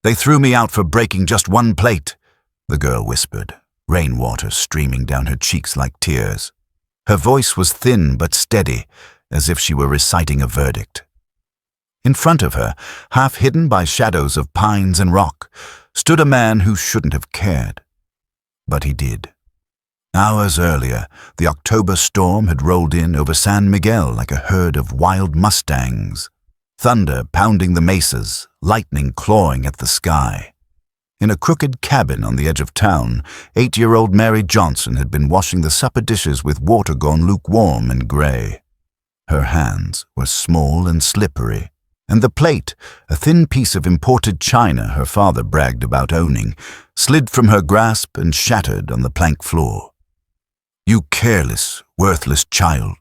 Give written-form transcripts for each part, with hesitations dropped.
"They threw me out for breaking just one plate," the girl whispered, rainwater streaming down her cheeks like tears. Her voice was thin but steady, as if she were reciting a verdict. In front of her, half hidden by shadows of pines and rock, stood a man who shouldn't have cared. But he did. Hours earlier, the October storm had rolled in over San Miguel like a herd of wild mustangs, thunder pounding the mesas, lightning clawing at the sky. In a crooked cabin on the edge of town, 8-year-old Mary Johnson had been washing the supper dishes with water gone lukewarm and gray. Her hands were small and slippery, and the plate, a thin piece of imported china her father bragged about owning, slid from her grasp and shattered on the plank floor. "You careless, worthless child."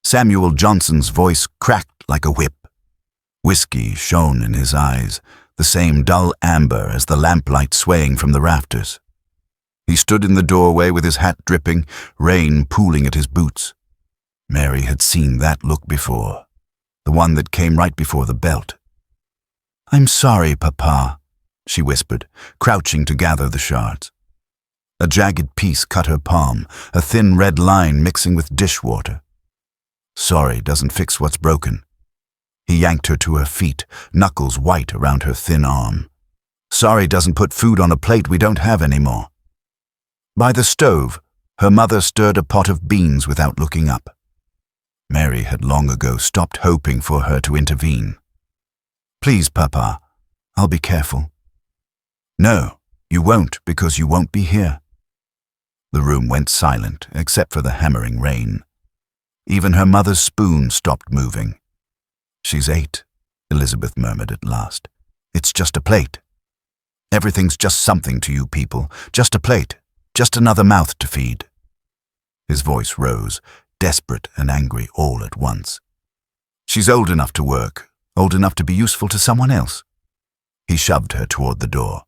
Samuel Johnson's voice cracked like a whip. Whiskey shone in his eyes, the same dull amber as the lamplight swaying from the rafters. He stood in the doorway with his hat dripping, rain pooling at his boots. Mary had seen that look before, the one that came right before the belt. "I'm sorry, Papa," she whispered, crouching to gather the shards. A jagged piece cut her palm, a thin red line mixing with dishwater. "Sorry doesn't fix what's broken." He yanked her to her feet, knuckles white around her thin arm. "Sorry doesn't put food on a plate we don't have anymore." By the stove, her mother stirred a pot of beans without looking up. Mary had long ago stopped hoping for her to intervene. "Please, Papa, I'll be careful." "No, you won't, because you won't be here." The room went silent, except for the hammering rain. Even her mother's spoon stopped moving. "She's 8, Elizabeth murmured at last. "It's just a plate. Everything's just something to you people. Just a plate. Just another mouth to feed." His voice rose, desperate and angry all at once. "She's old enough to work, old enough to be useful to someone else." He shoved her toward the door.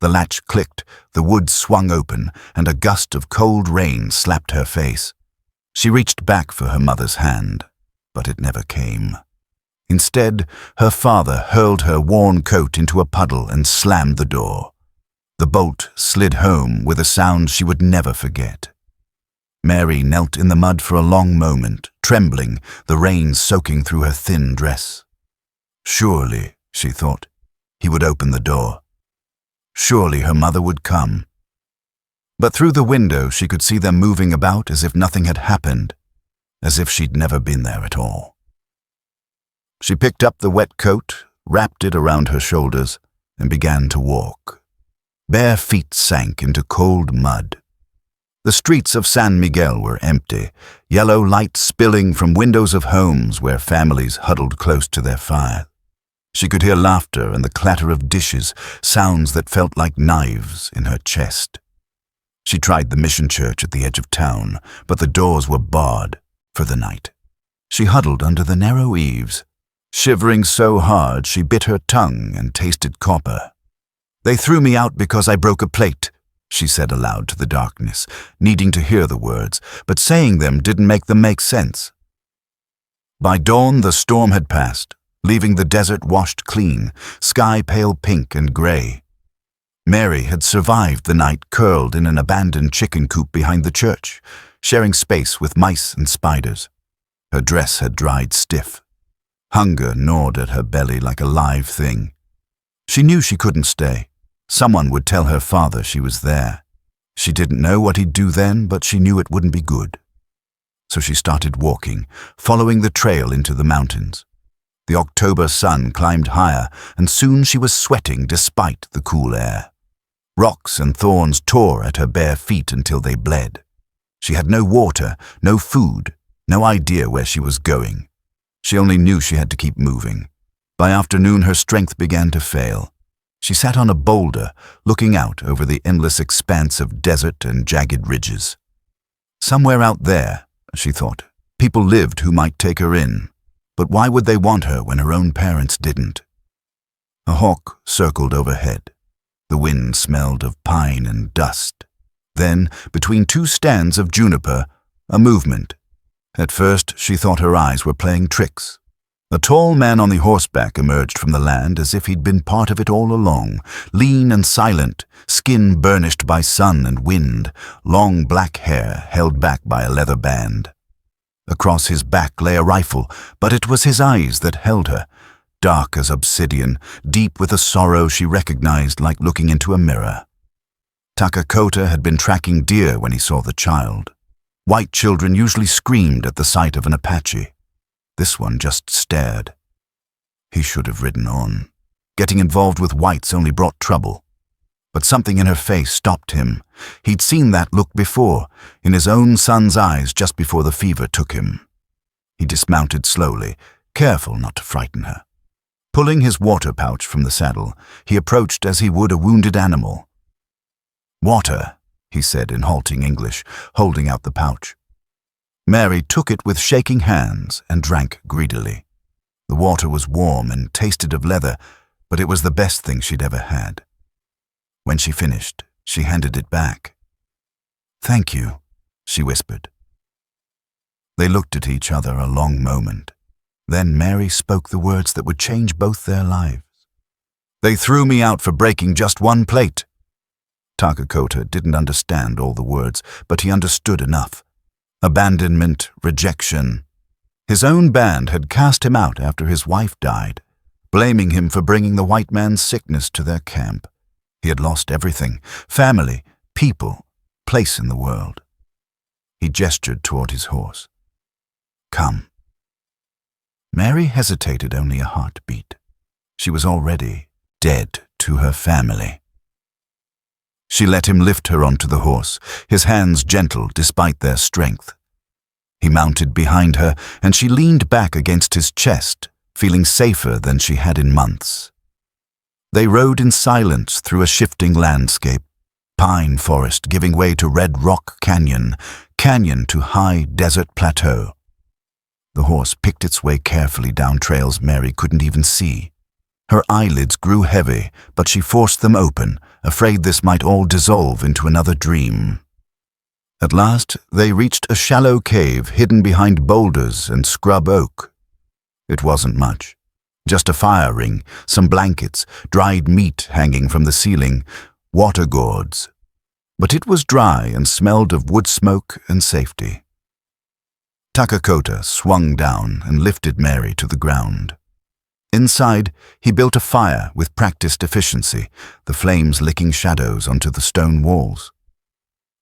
The latch clicked, the wood swung open, and a gust of cold rain slapped her face. She reached back for her mother's hand, but it never came. Instead, her father hurled her worn coat into a puddle and slammed the door. The bolt slid home with a sound she would never forget. Mary knelt in the mud for a long moment, trembling, the rain soaking through her thin dress. Surely, she thought, he would open the door. Surely her mother would come. But through the window she could see them moving about as if nothing had happened, as if she'd never been there at all. She picked up the wet coat, wrapped it around her shoulders, and began to walk. Bare feet sank into cold mud. The streets of San Miguel were empty, yellow light spilling from windows of homes where families huddled close to their fire. She could hear laughter and the clatter of dishes, sounds that felt like knives in her chest. She tried the mission church at the edge of town, but the doors were barred for the night. She huddled under the narrow eaves, shivering so hard she bit her tongue and tasted copper. "They threw me out because I broke a plate," she said aloud to the darkness, needing to hear the words, but saying them didn't make them make sense. By dawn the storm had passed, leaving the desert washed clean, sky pale pink and gray. Mary had survived the night curled in an abandoned chicken coop behind the church, sharing space with mice and spiders. Her dress had dried stiff. Hunger gnawed at her belly like a live thing. She knew she couldn't stay. Someone would tell her father she was there. She didn't know what he'd do then, but she knew it wouldn't be good. So she started walking, following the trail into the mountains. The October sun climbed higher, and soon she was sweating despite the cool air. Rocks and thorns tore at her bare feet until they bled. She had no water, no food, no idea where she was going. She only knew she had to keep moving. By afternoon, her strength began to fail. She sat on a boulder, looking out over the endless expanse of desert and jagged ridges. Somewhere out there, she thought, people lived who might take her in. But why would they want her when her own parents didn't? A hawk circled overhead. The wind smelled of pine and dust. Then, between two stands of juniper, a movement. At first, she thought her eyes were playing tricks. A tall man on the horseback emerged from the land as if he'd been part of it all along, lean and silent, skin burnished by sun and wind, long black hair held back by a leather band. Across his back lay a rifle, but it was his eyes that held her, dark as obsidian, deep with a sorrow she recognized like looking into a mirror. Takakota had been tracking deer when he saw the child. White children usually screamed at the sight of an Apache. This one just stared. He should have ridden on. Getting involved with whites only brought trouble. But something in her face stopped him. He'd seen that look before, in his own son's eyes just before the fever took him. He dismounted slowly, careful not to frighten her. Pulling his water pouch from the saddle, he approached as he would a wounded animal. "Water," he said in halting English, holding out the pouch. Mary took it with shaking hands and drank greedily. The water was warm and tasted of leather, but it was the best thing she'd ever had. When she finished, she handed it back. "Thank you," she whispered. They looked at each other a long moment. Then Mary spoke the words that would change both their lives. "They threw me out for breaking just one plate." Takakota didn't understand all the words, but he understood enough. Abandonment, rejection. His own band had cast him out after his wife died, blaming him for bringing the white man's sickness to their camp. He had lost everything: family, people, place in the world. He gestured toward his horse. "Come." Mary hesitated only a heartbeat. She was already dead to her family. She let him lift her onto the horse, his hands gentle despite their strength. He mounted behind her, and she leaned back against his chest, feeling safer than she had in months. They rode in silence through a shifting landscape, pine forest giving way to red rock canyon, canyon to high desert plateau. The horse picked its way carefully down trails Mary couldn't even see. Her eyelids grew heavy, but she forced them open, afraid this might all dissolve into another dream. At last, they reached a shallow cave hidden behind boulders and scrub oak. It wasn't much. Just a fire ring, some blankets, dried meat hanging from the ceiling, water gourds. But it was dry and smelled of wood smoke and safety. Takakota swung down and lifted Mary to the ground. Inside, he built a fire with practiced efficiency, the flames licking shadows onto the stone walls.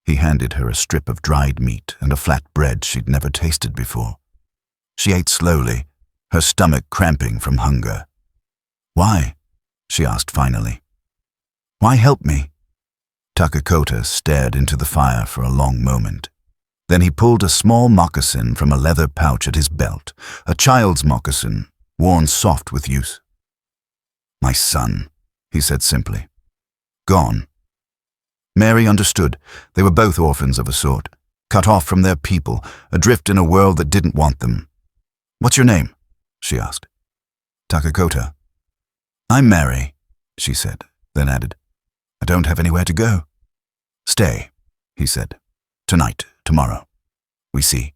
He handed her a strip of dried meat and a flat bread she'd never tasted before. She ate slowly, her stomach cramping from hunger. "Why?" she asked finally. "Why help me?" Takakota stared into the fire for a long moment. Then he pulled a small moccasin from a leather pouch at his belt, a child's moccasin, worn soft with use. "My son," he said simply. "Gone." Mary understood. They were both orphans of a sort, cut off from their people, adrift in a world that didn't want them. "What's your name?" she asked. "Takakota." "I'm Mary," she said, then added, "I don't have anywhere to go." "Stay," he said. "Tonight, tomorrow. We see."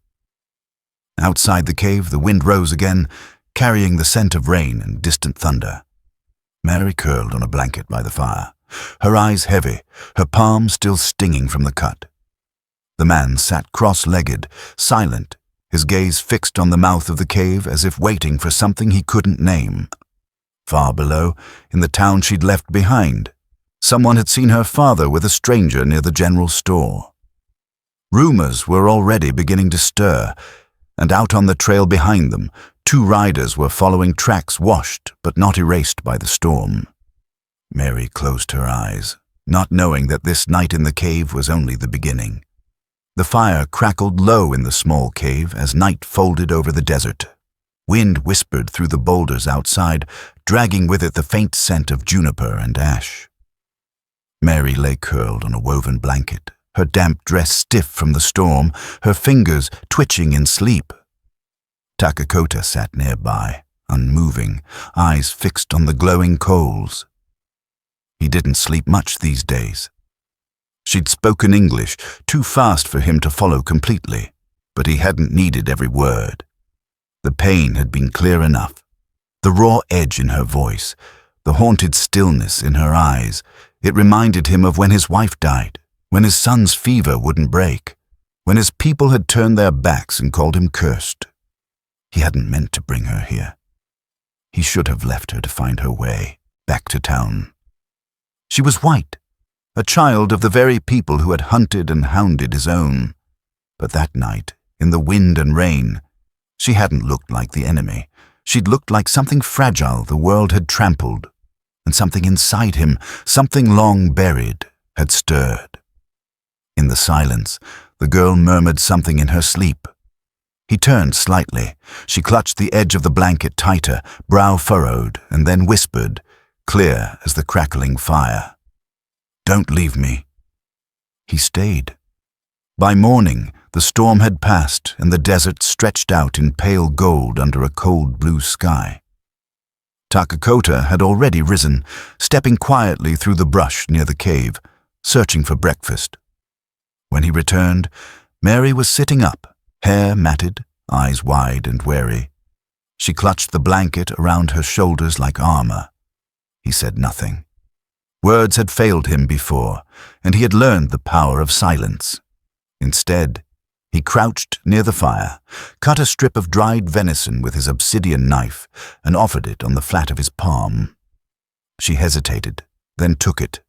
Outside the cave, the wind rose again, carrying the scent of rain and distant thunder. Mary curled on a blanket by the fire, her eyes heavy, her palm still stinging from the cut. The man sat cross-legged, silent, his gaze fixed on the mouth of the cave as if waiting for something he couldn't name. Far below, in the town she'd left behind, someone had seen her father with a stranger near the general store. Rumors were already beginning to stir, and out on the trail behind them, 2 riders were following tracks washed but not erased by the storm. Mary closed her eyes, not knowing that this night in the cave was only the beginning. The fire crackled low in the small cave as night folded over the desert. Wind whispered through the boulders outside, dragging with it the faint scent of juniper and ash. Mary lay curled on a woven blanket, her damp dress stiff from the storm, her fingers twitching in sleep. Takakota sat nearby, unmoving, eyes fixed on the glowing coals. He didn't sleep much these days. She'd spoken English, too fast for him to follow completely, but he hadn't needed every word. The pain had been clear enough. The raw edge in her voice, the haunted stillness in her eyes, it reminded him of when his wife died, when his son's fever wouldn't break, when his people had turned their backs and called him cursed. He hadn't meant to bring her here. He should have left her to find her way back to town. She was white, a child of the very people who had hunted and hounded his own. But that night, in the wind and rain, she hadn't looked like the enemy. She'd looked like something fragile the world had trampled, and something inside him, something long buried, had stirred. In the silence, the girl murmured something in her sleep. He turned slightly. She clutched the edge of the blanket tighter, brow furrowed, and then whispered, clear as the crackling fire, "Don't leave me." He stayed. By morning, the storm had passed and the desert stretched out in pale gold under a cold blue sky. Takakota had already risen, stepping quietly through the brush near the cave, searching for breakfast. When he returned, Mary was sitting up, hair matted, eyes wide and wary. She clutched the blanket around her shoulders like armor. He said nothing. Words had failed him before, and he had learned the power of silence. Instead, he crouched near the fire, cut a strip of dried venison with his obsidian knife, and offered it on the flat of his palm. She hesitated, then took it,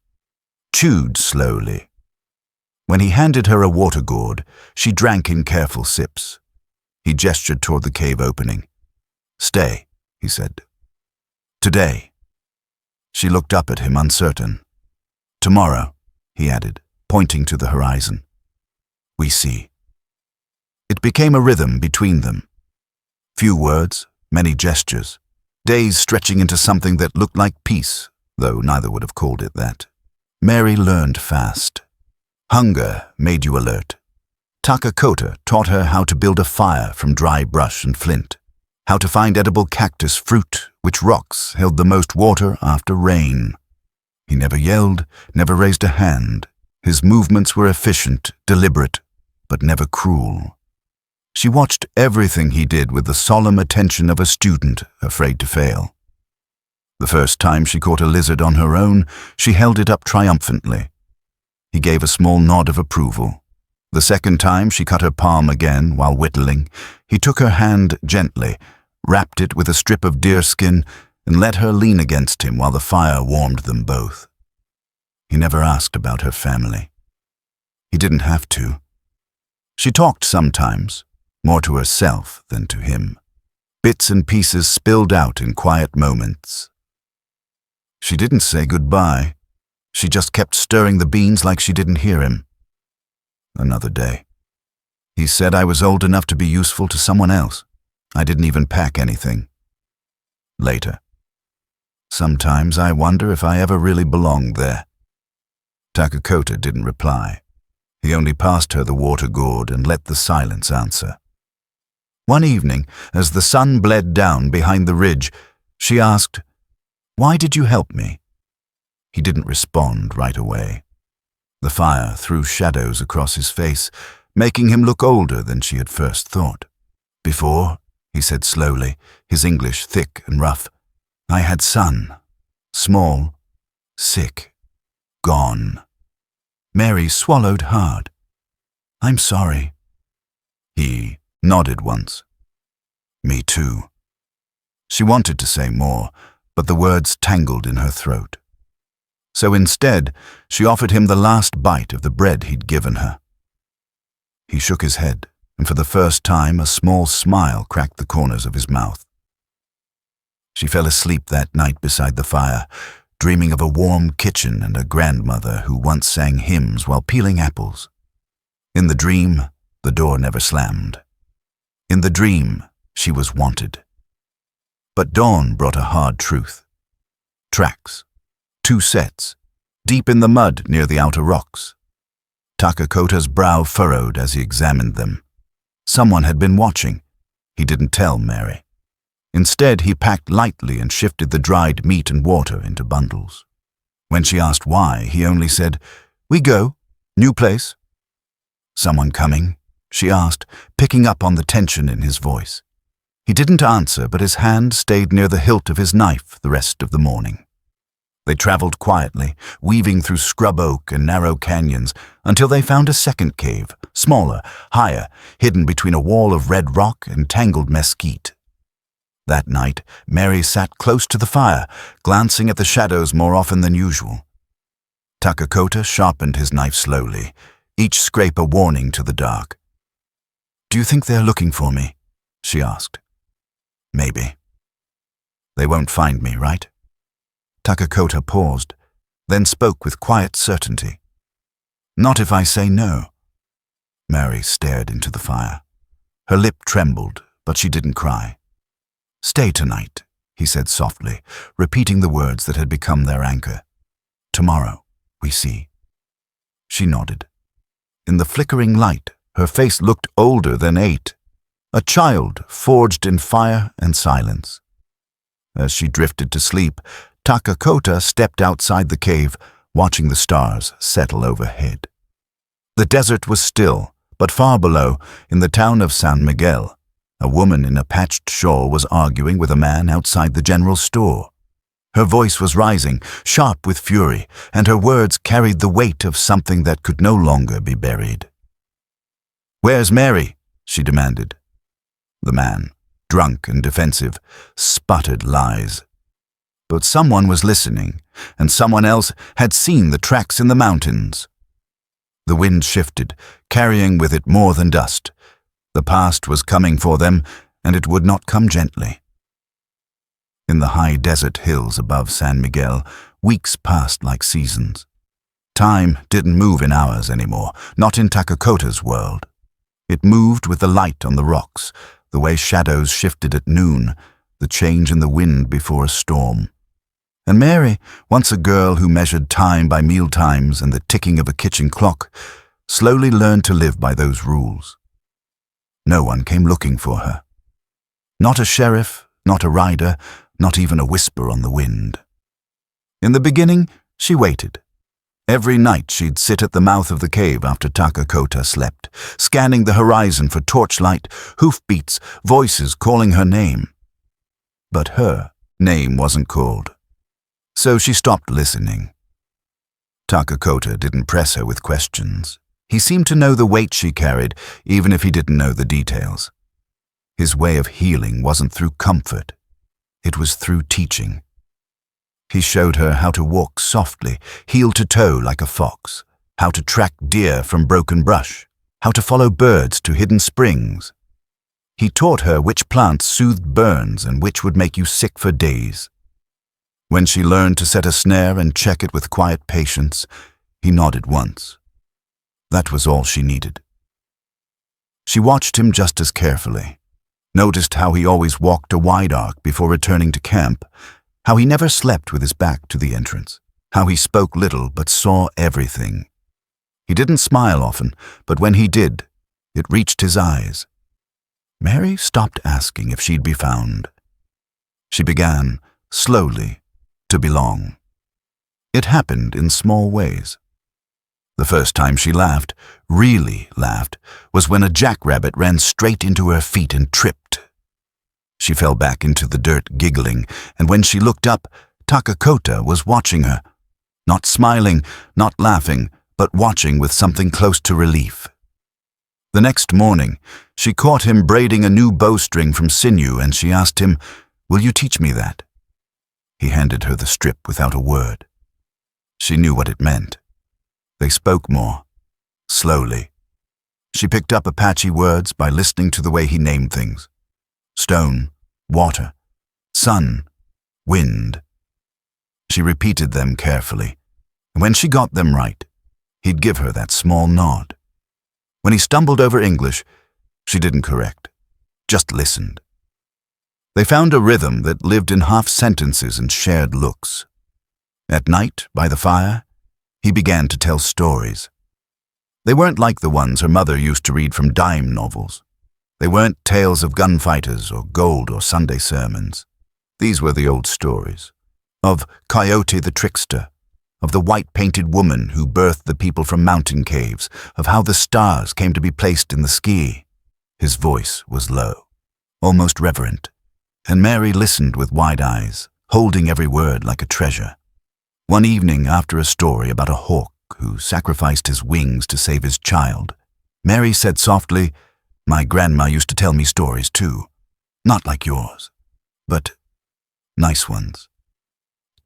chewed slowly. When he handed her a water gourd, she drank in careful sips. He gestured toward the cave opening. "Stay," he said. "Today." She looked up at him, uncertain. "Tomorrow," he added, pointing to the horizon. "We see." It became a rhythm between them. Few words, many gestures, days stretching into something that looked like peace, though neither would have called it that. Mary learned fast. Hunger made you alert. Takakota taught her how to build a fire from dry brush and flint, how to find edible cactus fruit, which rocks held the most water after rain. He never yelled, never raised a hand. His movements were efficient, deliberate, but never cruel. She watched everything he did with the solemn attention of a student afraid to fail. The first time she caught a lizard on her own, she held it up triumphantly. He gave a small nod of approval. The second time she cut her palm again while whittling, he took her hand gently, wrapped it with a strip of deerskin, and let her lean against him while the fire warmed them both. He never asked about her family. He didn't have to. She talked sometimes, more to herself than to him. Bits and pieces spilled out in quiet moments. She didn't say goodbye. She just kept stirring the beans like she didn't hear him. Another day. He said I was old enough to be useful to someone else. I didn't even pack anything. Later. Sometimes I wonder if I ever really belonged there. Takakota didn't reply. He only passed her the water gourd and let the silence answer. One evening, as the sun bled down behind the ridge, she asked, "Why did you help me?" He didn't respond right away. The fire threw shadows across his face, making him look older than she had first thought. "Before," he said slowly, his English thick and rough, "I had son, small, sick, gone." Mary swallowed hard. "I'm sorry." He nodded once. "Me too." She wanted to say more, but the words tangled in her throat. So instead, she offered him the last bite of the bread he'd given her. He shook his head, and for the first time a small smile cracked the corners of his mouth. She fell asleep that night beside the fire, dreaming of a warm kitchen and a grandmother who once sang hymns while peeling apples. In the dream, the door never slammed. In the dream, she was wanted. But dawn brought a hard truth. Tracks. 2 sets, deep in the mud near the outer rocks. Takakota's brow furrowed as he examined them. Someone had been watching. He didn't tell Mary. Instead, he packed lightly and shifted the dried meat and water into bundles. When she asked why, he only said, "We go. New place." "Someone coming?" she asked, picking up on the tension in his voice. He didn't answer, but his hand stayed near the hilt of his knife the rest of the morning. They traveled quietly, weaving through scrub oak and narrow canyons, until they found a second cave, smaller, higher, hidden between a wall of red rock and tangled mesquite. That night, Mary sat close to the fire, glancing at the shadows more often than usual. Takakota sharpened his knife slowly, each scrape a warning to the dark. "Do you think they're looking for me?" she asked. "Maybe. They won't find me, right?" Takakota paused, then spoke with quiet certainty. "Not if I say no." Mary stared into the fire. Her lip trembled, but she didn't cry. "Stay tonight," he said softly, repeating the words that had become their anchor. "Tomorrow, we see." She nodded. In the flickering light, her face looked older than 8, a child forged in fire and silence. As she drifted to sleep, Takakota stepped outside the cave, watching the stars settle overhead. The desert was still, but far below, in the town of San Miguel, a woman in a patched shawl was arguing with a man outside the general store. Her voice was rising, sharp with fury, and her words carried the weight of something that could no longer be buried. "Where's Mary?" she demanded. The man, drunk and defensive, sputtered lies. But someone was listening, and someone else had seen the tracks in the mountains. The wind shifted, carrying with it more than dust. The past was coming for them, and it would not come gently. In the high desert hills above San Miguel, weeks passed like seasons. Time didn't move in hours anymore, not in Takakota's world. It moved with the light on the rocks, the way shadows shifted at noon, the change in the wind before a storm. And Mary, once a girl who measured time by meal times and the ticking of a kitchen clock, slowly learned to live by those rules. No one came looking for her. Not a sheriff, not a rider, not even a whisper on the wind. In the beginning, she waited. Every night she'd sit at the mouth of the cave after Takakota slept, scanning the horizon for torchlight, hoofbeats, voices calling her name. But her name wasn't called. So she stopped listening. Takakota didn't press her with questions. He seemed to know the weight she carried, even if he didn't know the details. His way of healing wasn't through comfort. It was through teaching. He showed her how to walk softly, heel to toe like a fox, how to track deer from broken brush, how to follow birds to hidden springs. He taught her which plants soothed burns and which would make you sick for days. When she learned to set a snare and check it with quiet patience, he nodded once. That was all she needed. She watched him just as carefully, noticed how he always walked a wide arc before returning to camp, how he never slept with his back to the entrance, how he spoke little but saw everything. He didn't smile often, but when he did, it reached his eyes. Mary stopped asking if she'd be found. She began, slowly, to belong. It happened in small ways. The first time she laughed, really laughed, was when a jackrabbit ran straight into her feet and tripped. She fell back into the dirt giggling, and when she looked up, Takakota was watching her, not smiling, not laughing, but watching with something close to relief. The next morning, she caught him braiding a new bowstring from sinew, and she asked him, "Will you teach me that?" He handed her the strip without a word. She knew what it meant. They spoke more, slowly. She picked up Apache words by listening to the way he named things. Stone, water, sun, wind. She repeated them carefully, and when she got them right, he'd give her that small nod. When he stumbled over English, she didn't correct, just listened. They found a rhythm that lived in half sentences and shared looks. At night, by the fire, he began to tell stories. They weren't like the ones her mother used to read from dime novels. They weren't tales of gunfighters or gold or Sunday sermons. These were the old stories. Of Coyote the trickster, of the white-painted woman who birthed the people from mountain caves, of how the stars came to be placed in the sky. His voice was low. almost reverent, and Mary listened with wide eyes, holding every word like a treasure. One evening, after a story about a hawk who sacrificed his wings to save his child, Mary said softly, "My grandma used to tell me stories too. Not like yours, but nice ones."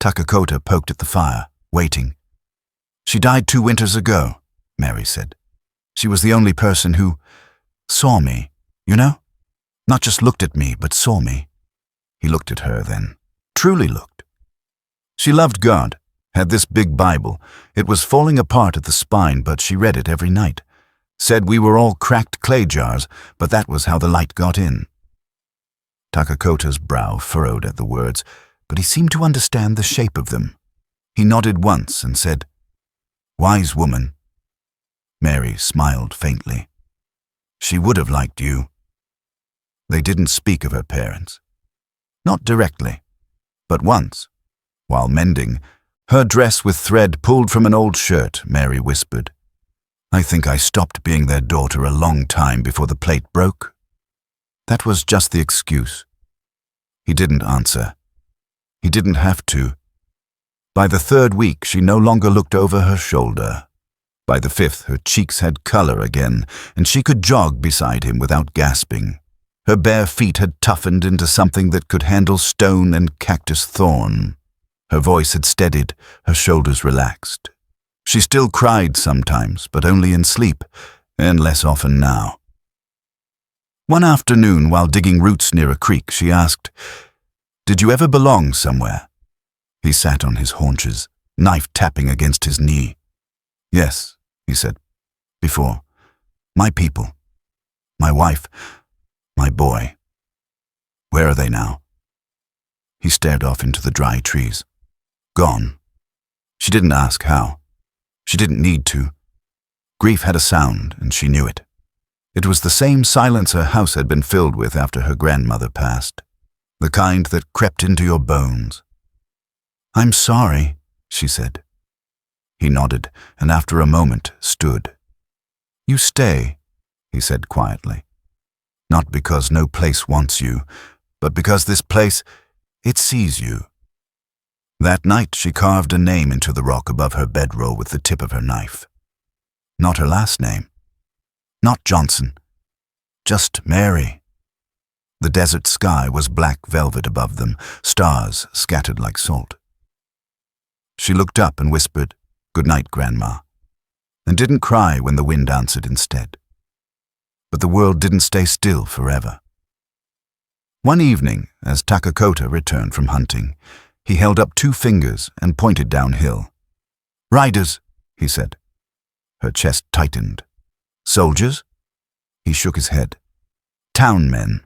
Takakota poked at the fire, waiting. "She died 2 winters ago," Mary said. "She was the only person who saw me, you know? Not just looked at me, but saw me." He looked at her then, truly looked. She loved God, had this big Bible. It was falling apart at the spine, but she read it every night. Said we were all cracked clay jars, but that was how the light got in. Takakota's brow furrowed at the words, but he seemed to understand the shape of them. He nodded once and said, "Wise woman." Mary smiled faintly. "She would have liked you." They didn't speak of her parents. Not directly, but once, while mending, her dress with thread pulled from an old shirt, Mary whispered, "I think I stopped being their daughter a long time before the plate broke." That was just the excuse. He didn't answer. He didn't have to. By the 3rd week, she no longer looked over her shoulder. By the 5th, her cheeks had color again, and she could jog beside him without gasping. Her bare feet had toughened into something that could handle stone and cactus thorn. Her voice had steadied, her shoulders relaxed. She still cried sometimes, but only in sleep, and less often now. One afternoon, while digging roots near a creek, she asked, "Did you ever belong somewhere?" He sat on his haunches, knife tapping against his knee. "Yes," he said, "before. My people. My wife. My boy. Where are they now?" He stared off into the dry trees. Gone. She didn't ask how. She didn't need to. Grief had a sound, and she knew it. It was the same silence her house had been filled with after her grandmother passed. The kind that crept into your bones. "I'm sorry," she said. He nodded, and after a moment stood. "You stay," he said quietly. "Not because no place wants you, but because this place, it sees you." That night she carved a name into the rock above her bedroll with the tip of her knife. Not her last name. Not Johnson. Just Mary. The desert sky was black velvet above them, stars scattered like salt. She looked up and whispered, "Good night, Grandma," and didn't cry when the wind answered instead. But the world didn't stay still forever. One evening, as Takakota returned from hunting, he held up 2 fingers and pointed downhill. "Riders," he said. Her chest tightened. "Soldiers?" He shook his head. "Town men.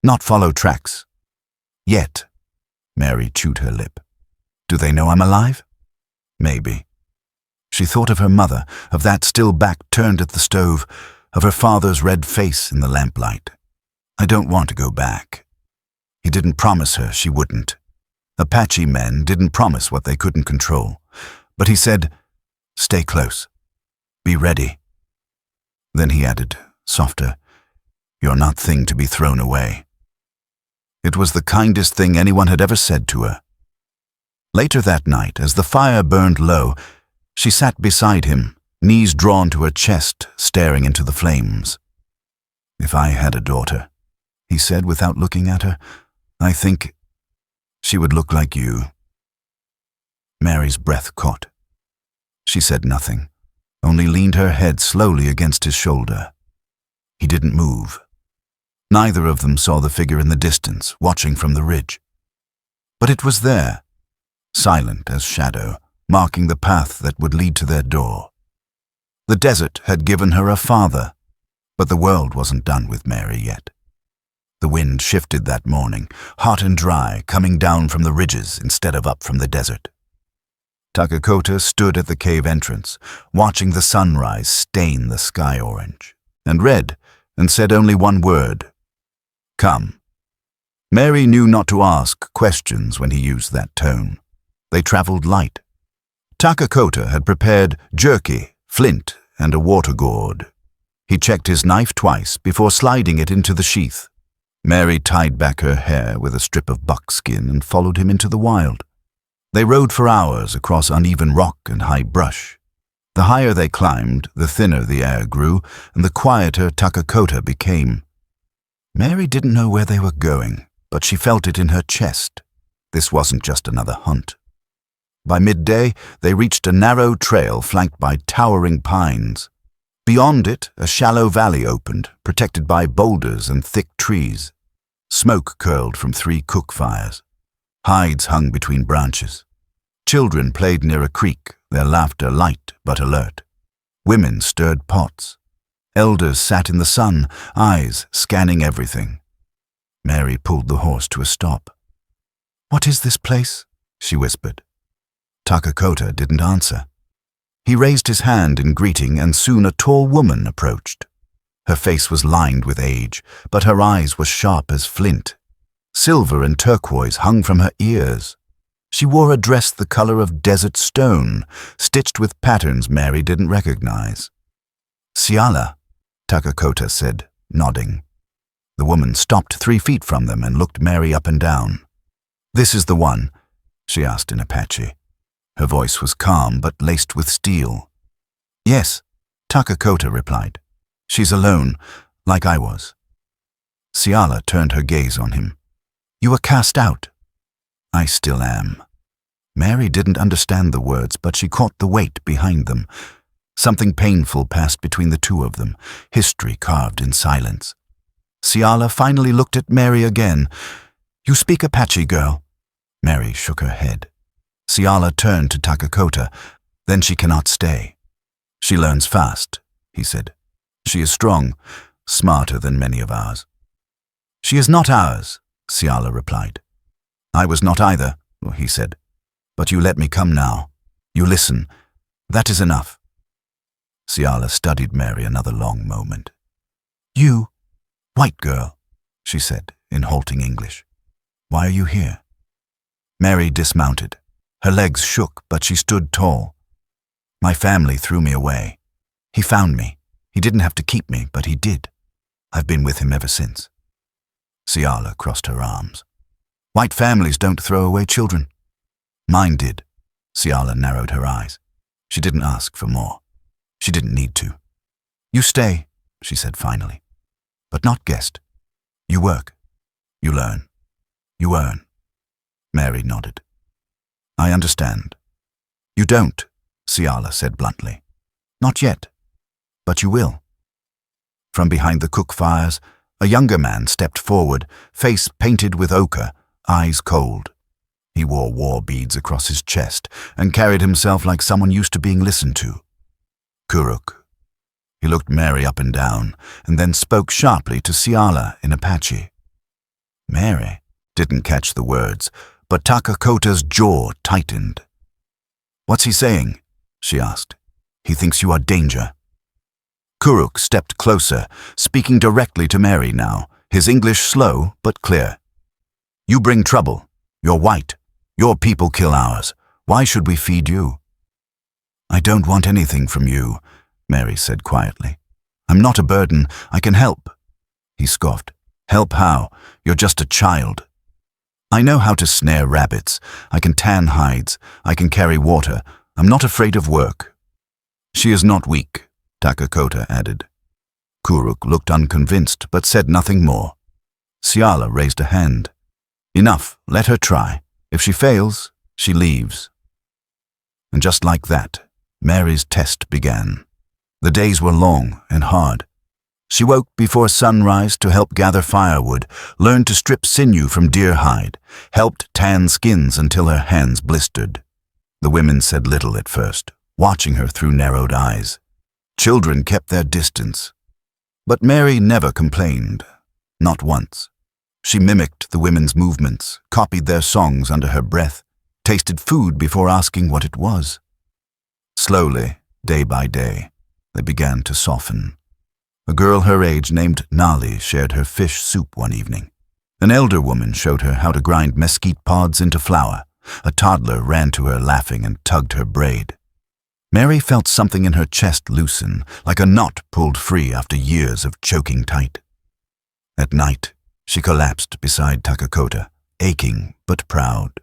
Not follow tracks. Yet." Mary chewed her lip. "Do they know I'm alive?" Maybe. She thought of her mother, of that still back turned at the stove, of her father's red face in the lamplight. "I don't want to go back." He didn't promise her she wouldn't. Apache men didn't promise what they couldn't control. But he said, "Stay close. Be ready." Then he added, softer, "You're not thing to be thrown away." It was the kindest thing anyone had ever said to her. Later that night, as the fire burned low, she sat beside him, knees drawn to her chest, staring into the flames. "If I had a daughter," he said without looking at her, "I think she would look like you." Mary's breath caught. She said nothing, only leaned her head slowly against his shoulder. He didn't move. Neither of them saw the figure in the distance, watching from the ridge. But it was there, silent as shadow, marking the path that would lead to their door. The desert had given her a father, but the world wasn't done with Mary yet. The wind shifted that morning, hot and dry, coming down from the ridges instead of up from the desert. Takakota stood at the cave entrance, watching the sunrise stain the sky orange, and read and said only one word, "Come." Mary knew not to ask questions when he used that tone. They traveled light. Takakota had prepared jerky, flint, and a water gourd. He checked his knife twice before sliding it into the sheath. Mary tied back her hair with a strip of buckskin and followed him into the wild. They rode for hours across uneven rock and high brush. The higher they climbed, the thinner the air grew, and the quieter Takakota became. Mary didn't know where they were going, but she felt it in her chest. This wasn't just another hunt. By midday, they reached a narrow trail flanked by towering pines. Beyond it, a shallow valley opened, protected by boulders and thick trees. Smoke curled from 3 cook fires. Hides hung between branches. Children played near a creek, their laughter light but alert. Women stirred pots. Elders sat in the sun, eyes scanning everything. Mary pulled the horse to a stop. "What is this place?" she whispered. Takakota didn't answer. He raised his hand in greeting, and soon a tall woman approached. Her face was lined with age, but her eyes were sharp as flint. Silver and turquoise hung from her ears. She wore a dress the color of desert stone, stitched with patterns Mary didn't recognize. "Siala," Takakota said, nodding. The woman stopped 3 feet from them and looked Mary up and down. "This is the one?" she asked in Apache. Her voice was calm but laced with steel. "Yes," Takakota replied. "She's alone, like I was." Siala turned her gaze on him. "You were cast out." "I still am." Mary didn't understand the words, but she caught the weight behind them. Something painful passed between the two of them, history carved in silence. Siala finally looked at Mary again. "You speak Apache, girl." Mary shook her head. Siala turned to Takakota. "Then she cannot stay." "She learns fast," he said. "She is strong, smarter than many of ours." "She is not ours," Siala replied. "I was not either," he said. "But you let me come now. You listen. That is enough." Siala studied Mary another long moment. "You, white girl," she said in halting English. "Why are you here?" Mary dismounted. Her legs shook, but she stood tall. "My family threw me away. He found me. He didn't have to keep me, but he did. I've been with him ever since." Siala crossed her arms. "White families don't throw away children." "Mine did." Siala narrowed her eyes. She didn't ask for more. She didn't need to. "You stay," she said finally. "But not guest. You work. You learn. You earn." Mary nodded. "I understand." "You don't," Siala said bluntly. "Not yet. But you will." From behind the cook fires, a younger man stepped forward, face painted with ochre, eyes cold. He wore war beads across his chest and carried himself like someone used to being listened to. "Kuruk." He looked Mary up and down, and then spoke sharply to Siala in Apache. Mary didn't catch the words, but Takakota's jaw tightened. "What's he saying?" she asked. "He thinks you are danger." Kuruk stepped closer, speaking directly to Mary now, his English slow but clear. "You bring trouble. You're white. Your people kill ours. Why should we feed you?" "I don't want anything from you," Mary said quietly. "I'm not a burden. I can help." He scoffed. "Help how? You're just a child." "I know how to snare rabbits. I can tan hides. I can carry water. I'm not afraid of work." "She is not weak," Takakota added. Kuruk looked unconvinced, but said nothing more. Siala raised a hand. "Enough, let her try. If she fails, she leaves." And just like that, Mary's test began. The days were long and hard. She woke before sunrise to help gather firewood, learned to strip sinew from deer hide, helped tan skins until her hands blistered. The women said little at first, watching her through narrowed eyes. Children kept their distance. But Mary never complained, not once. She mimicked the women's movements, copied their songs under her breath, tasted food before asking what it was. Slowly, day by day, they began to soften. A girl her age named Nali shared her fish soup one evening. An elder woman showed her how to grind mesquite pods into flour. A toddler ran to her laughing and tugged her braid. Mary felt something in her chest loosen, like a knot pulled free after years of choking tight. At night, She collapsed beside Takakota, aching but proud.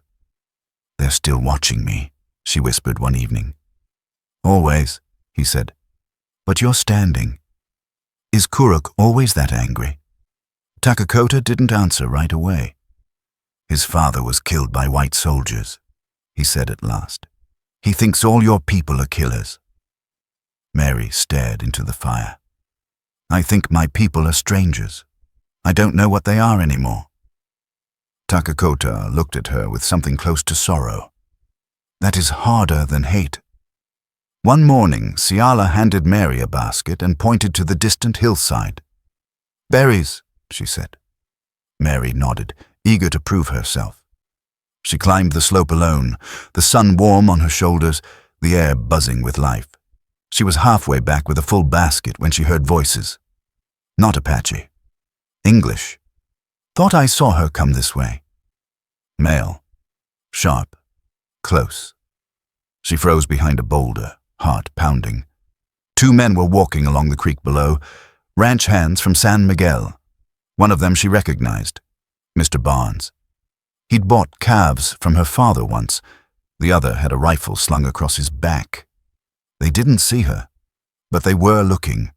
"They're still watching me," she whispered one evening. "Always," he said. "But you're standing. Is Kuruk always that angry?" Takakota didn't answer right away. "His father was killed by white soldiers," he said at last. "He thinks all your people are killers." Mary stared into the fire. "I think my people are strangers. I don't know what they are anymore." Takakota looked at her with something close to sorrow. "That is harder than hate." One morning, Ciala handed Mary a basket and pointed to the distant hillside. "Berries," she said. Mary nodded, eager to prove herself. She climbed the slope alone, the sun warm on her shoulders, the air buzzing with life. She was halfway back with a full basket when she heard voices. Not Apache. English. "Thought I saw her come this way." Male. Sharp. Close. She froze behind a boulder, heart pounding. Two men were walking along the creek below, ranch hands from San Miguel. One of them she recognized, Mr. Barnes. He'd bought calves from her father once. The other had a rifle slung across his back. They didn't see her, but they were looking.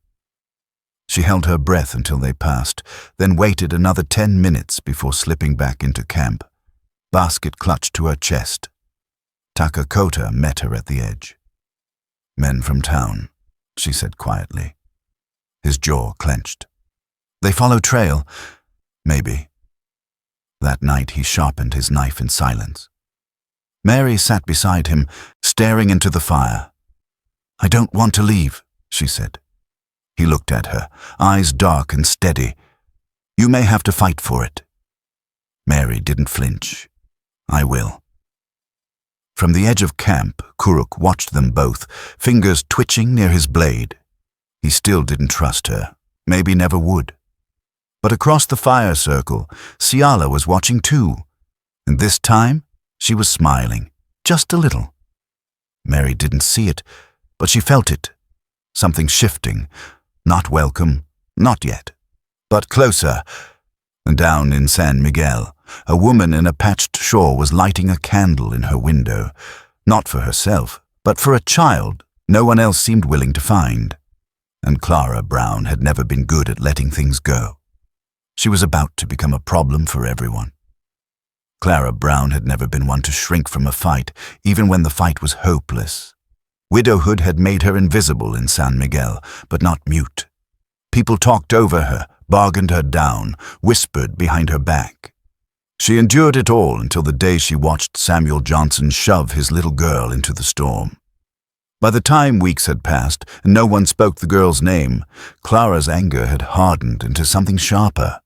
She held her breath until they passed, then waited another 10 minutes before slipping back into camp, basket clutched to her chest. Takakota met her at the edge. "Men from town," she said quietly. His jaw clenched. "They follow trail?" "Maybe." That night he sharpened his knife in silence. Mary sat beside him, staring into the fire. "I don't want to leave," she said. He looked at her, eyes dark and steady. "You may have to fight for it." Mary didn't flinch. "I will." From the edge of camp, Kuruk watched them both, fingers twitching near his blade. He still didn't trust her, maybe never would. But across the fire circle, Ciala was watching too, and this time she was smiling, just a little. Mary didn't see it, but she felt it, something shifting, not welcome, not yet, but closer. And down in San Miguel, a woman in a patched shawl was lighting a candle in her window, not for herself, but for a child no one else seemed willing to find. And Clara Brown had never been good at letting things go. She was about to become a problem for everyone. Clara Brown had never been one to shrink from a fight, even when the fight was hopeless. Widowhood had made her invisible in San Miguel, but not mute. People talked over her, bargained her down, whispered behind her back. She endured it all until the day she watched Samuel Johnson shove his little girl into the storm. By the time weeks had passed and no one spoke the girl's name, Clara's anger had hardened into something sharper.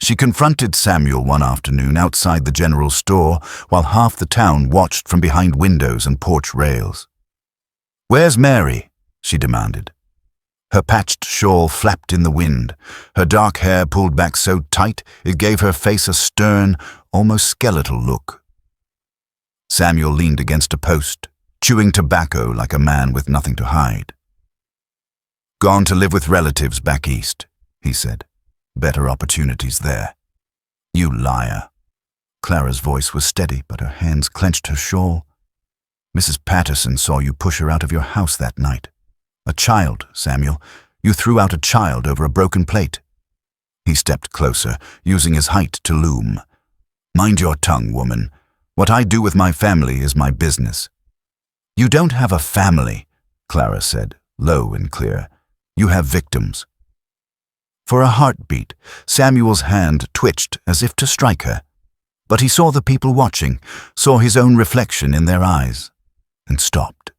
She confronted Samuel one afternoon outside the general store while half the town watched from behind windows and porch rails. "Where's Mary?" she demanded. Her patched shawl flapped in the wind, her dark hair pulled back so tight it gave her face a stern, almost skeletal look. Samuel leaned against a post, chewing tobacco like a man with nothing to hide. "Gone to live with relatives back east," he said. "Better opportunities there." "You liar." Clara's voice was steady, but her hands clenched her shawl. "Mrs. Patterson saw you push her out of your house that night. A child, Samuel. You threw out a child over a broken plate." He stepped closer, using his height to loom. "Mind your tongue, woman. What I do with my family is my business." "You don't have a family," Clara said, low and clear. "You have victims." For a heartbeat, Samuel's hand twitched as if to strike her. But he saw the people watching, saw his own reflection in their eyes, and stopped.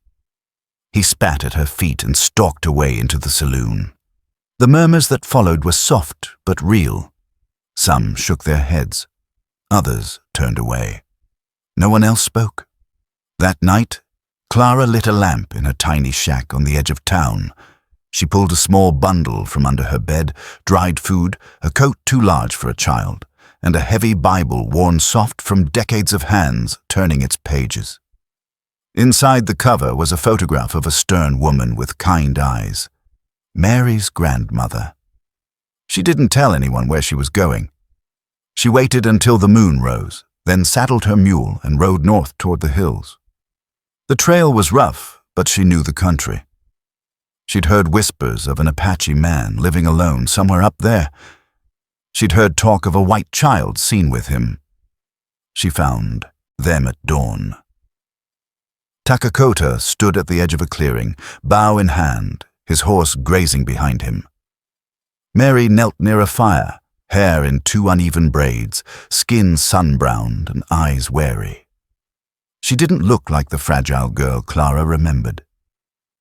He spat at her feet and stalked away into the saloon. The murmurs that followed were soft but real. Some shook their heads. Others turned away. No one else spoke. That night, Clara lit a lamp in her tiny shack on the edge of town. She pulled a small bundle from under her bed, dried food, a coat too large for a child, and a heavy Bible worn soft from decades of hands turning its pages. Inside the cover was a photograph of a stern woman with kind eyes. Mary's grandmother. She didn't tell anyone where she was going. She waited until the moon rose, then saddled her mule and rode north toward the hills. The trail was rough, but she knew the country. She'd heard whispers of an Apache man living alone somewhere up there. She'd heard talk of a white child seen with him. She found them at dawn. Takakota stood at the edge of a clearing, bow in hand, his horse grazing behind him. Mary knelt near a fire, hair in 2 uneven braids, skin sun-browned and eyes wary. She didn't look like the fragile girl Clara remembered.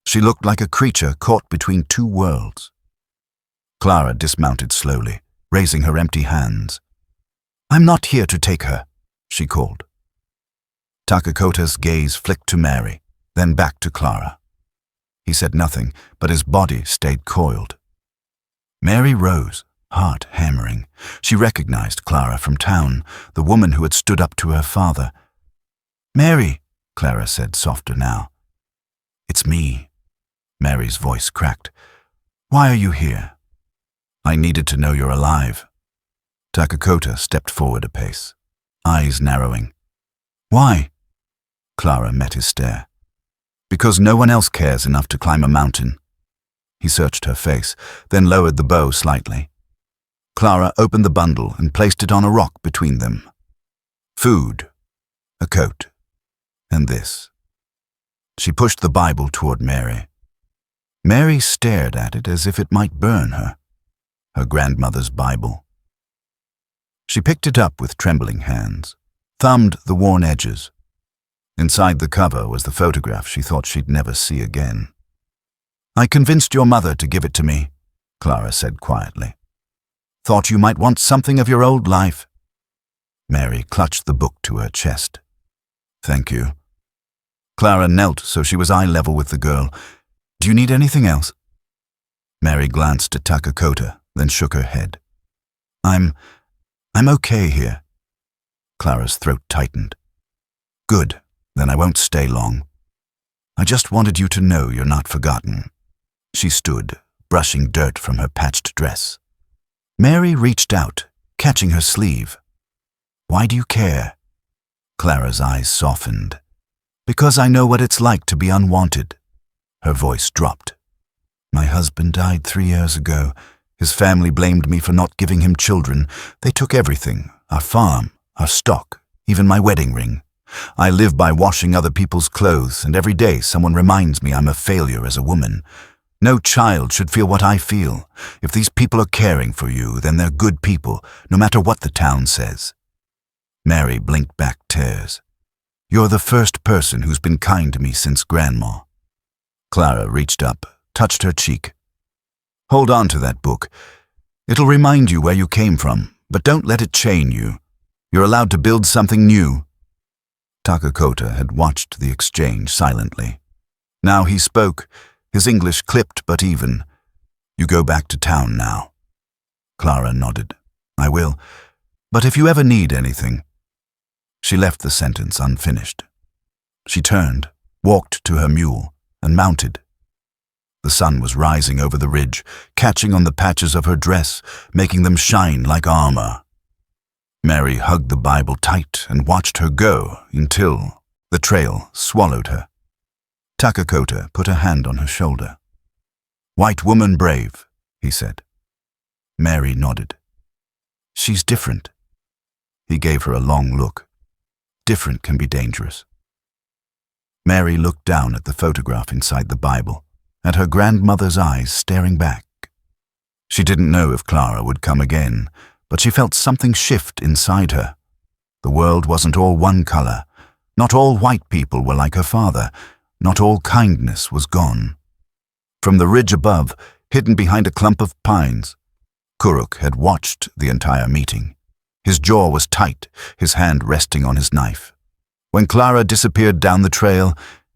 She looked like a creature caught between 2 worlds. Clara dismounted slowly, raising her empty hands. "I'm not here to take her," she called. Takakota's gaze flicked to Mary, then back to Clara. He said nothing, but his body stayed coiled. Mary rose, heart hammering. She recognized Clara from town, the woman who had stood up to her father. "Mary," Clara said, softer now. "It's me." Mary's voice cracked. "Why are you here?" "I needed to know you're alive." Takakota stepped forward a pace, eyes narrowing. "Why?" Clara met his stare. "Because no one else cares enough to climb a mountain." He searched her face, then lowered the bow slightly. Clara opened the bundle and placed it on a rock between them. Food, a coat, and this. She pushed the Bible toward Mary. Mary stared at it as if it might burn her. Her grandmother's Bible. She picked it up with trembling hands, thumbed the worn edges. Inside the cover was the photograph she thought she'd never see again. "I convinced your mother to give it to me," Clara said quietly. "Thought you might want something of your old life." Mary clutched the book to her chest. "Thank you." Clara knelt so she was eye level with the girl. "Do you need anything else?" Mary glanced at Takakota, then shook her head. I'm okay here." Clara's throat tightened. "Good, then I won't stay long. I just wanted you to know you're not forgotten." She stood, brushing dirt from her patched dress. Mary reached out, catching her sleeve. "Why do you care?" Clara's eyes softened. "Because I know what it's like to be unwanted." Her voice dropped. "My husband died 3 years ago. His family blamed me for not giving him children. They took everything, our farm, our stock, even my wedding ring. I live by washing other people's clothes, and every day someone reminds me I'm a failure as a woman. No child should feel what I feel. If these people are caring for you, then they're good people, no matter what the town says." Mary blinked back tears. "You're the first person who's been kind to me since Grandma." Clara reached up, touched her cheek. "Hold on to that book. It'll remind you where you came from, but don't let it chain you. You're allowed to build something new." Takakota had watched the exchange silently. Now he spoke, his English clipped but even. "You go back to town now." Clara nodded. "I will. But if you ever need anything—" She left the sentence unfinished. She turned, walked to her mule, and mounted. The sun was rising over the ridge, catching on the patches of her dress, making them shine like armor. Mary hugged the Bible tight and watched her go until the trail swallowed her. Takakota put a hand on her shoulder. "White woman brave," he said. Mary nodded. "She's different." He gave her a long look. Different can be dangerous. Mary looked down at the photograph inside the Bible, at her grandmother's eyes staring back. She didn't know if Clara would come again, but she felt something shift inside her. The world wasn't all one color. Not all white people were like her father. Not all kindness was gone. From the ridge above, hidden behind a clump of pines, Kuruk had watched the entire meeting. His jaw was tight, his hand resting on his knife. When Clara disappeared down the trail,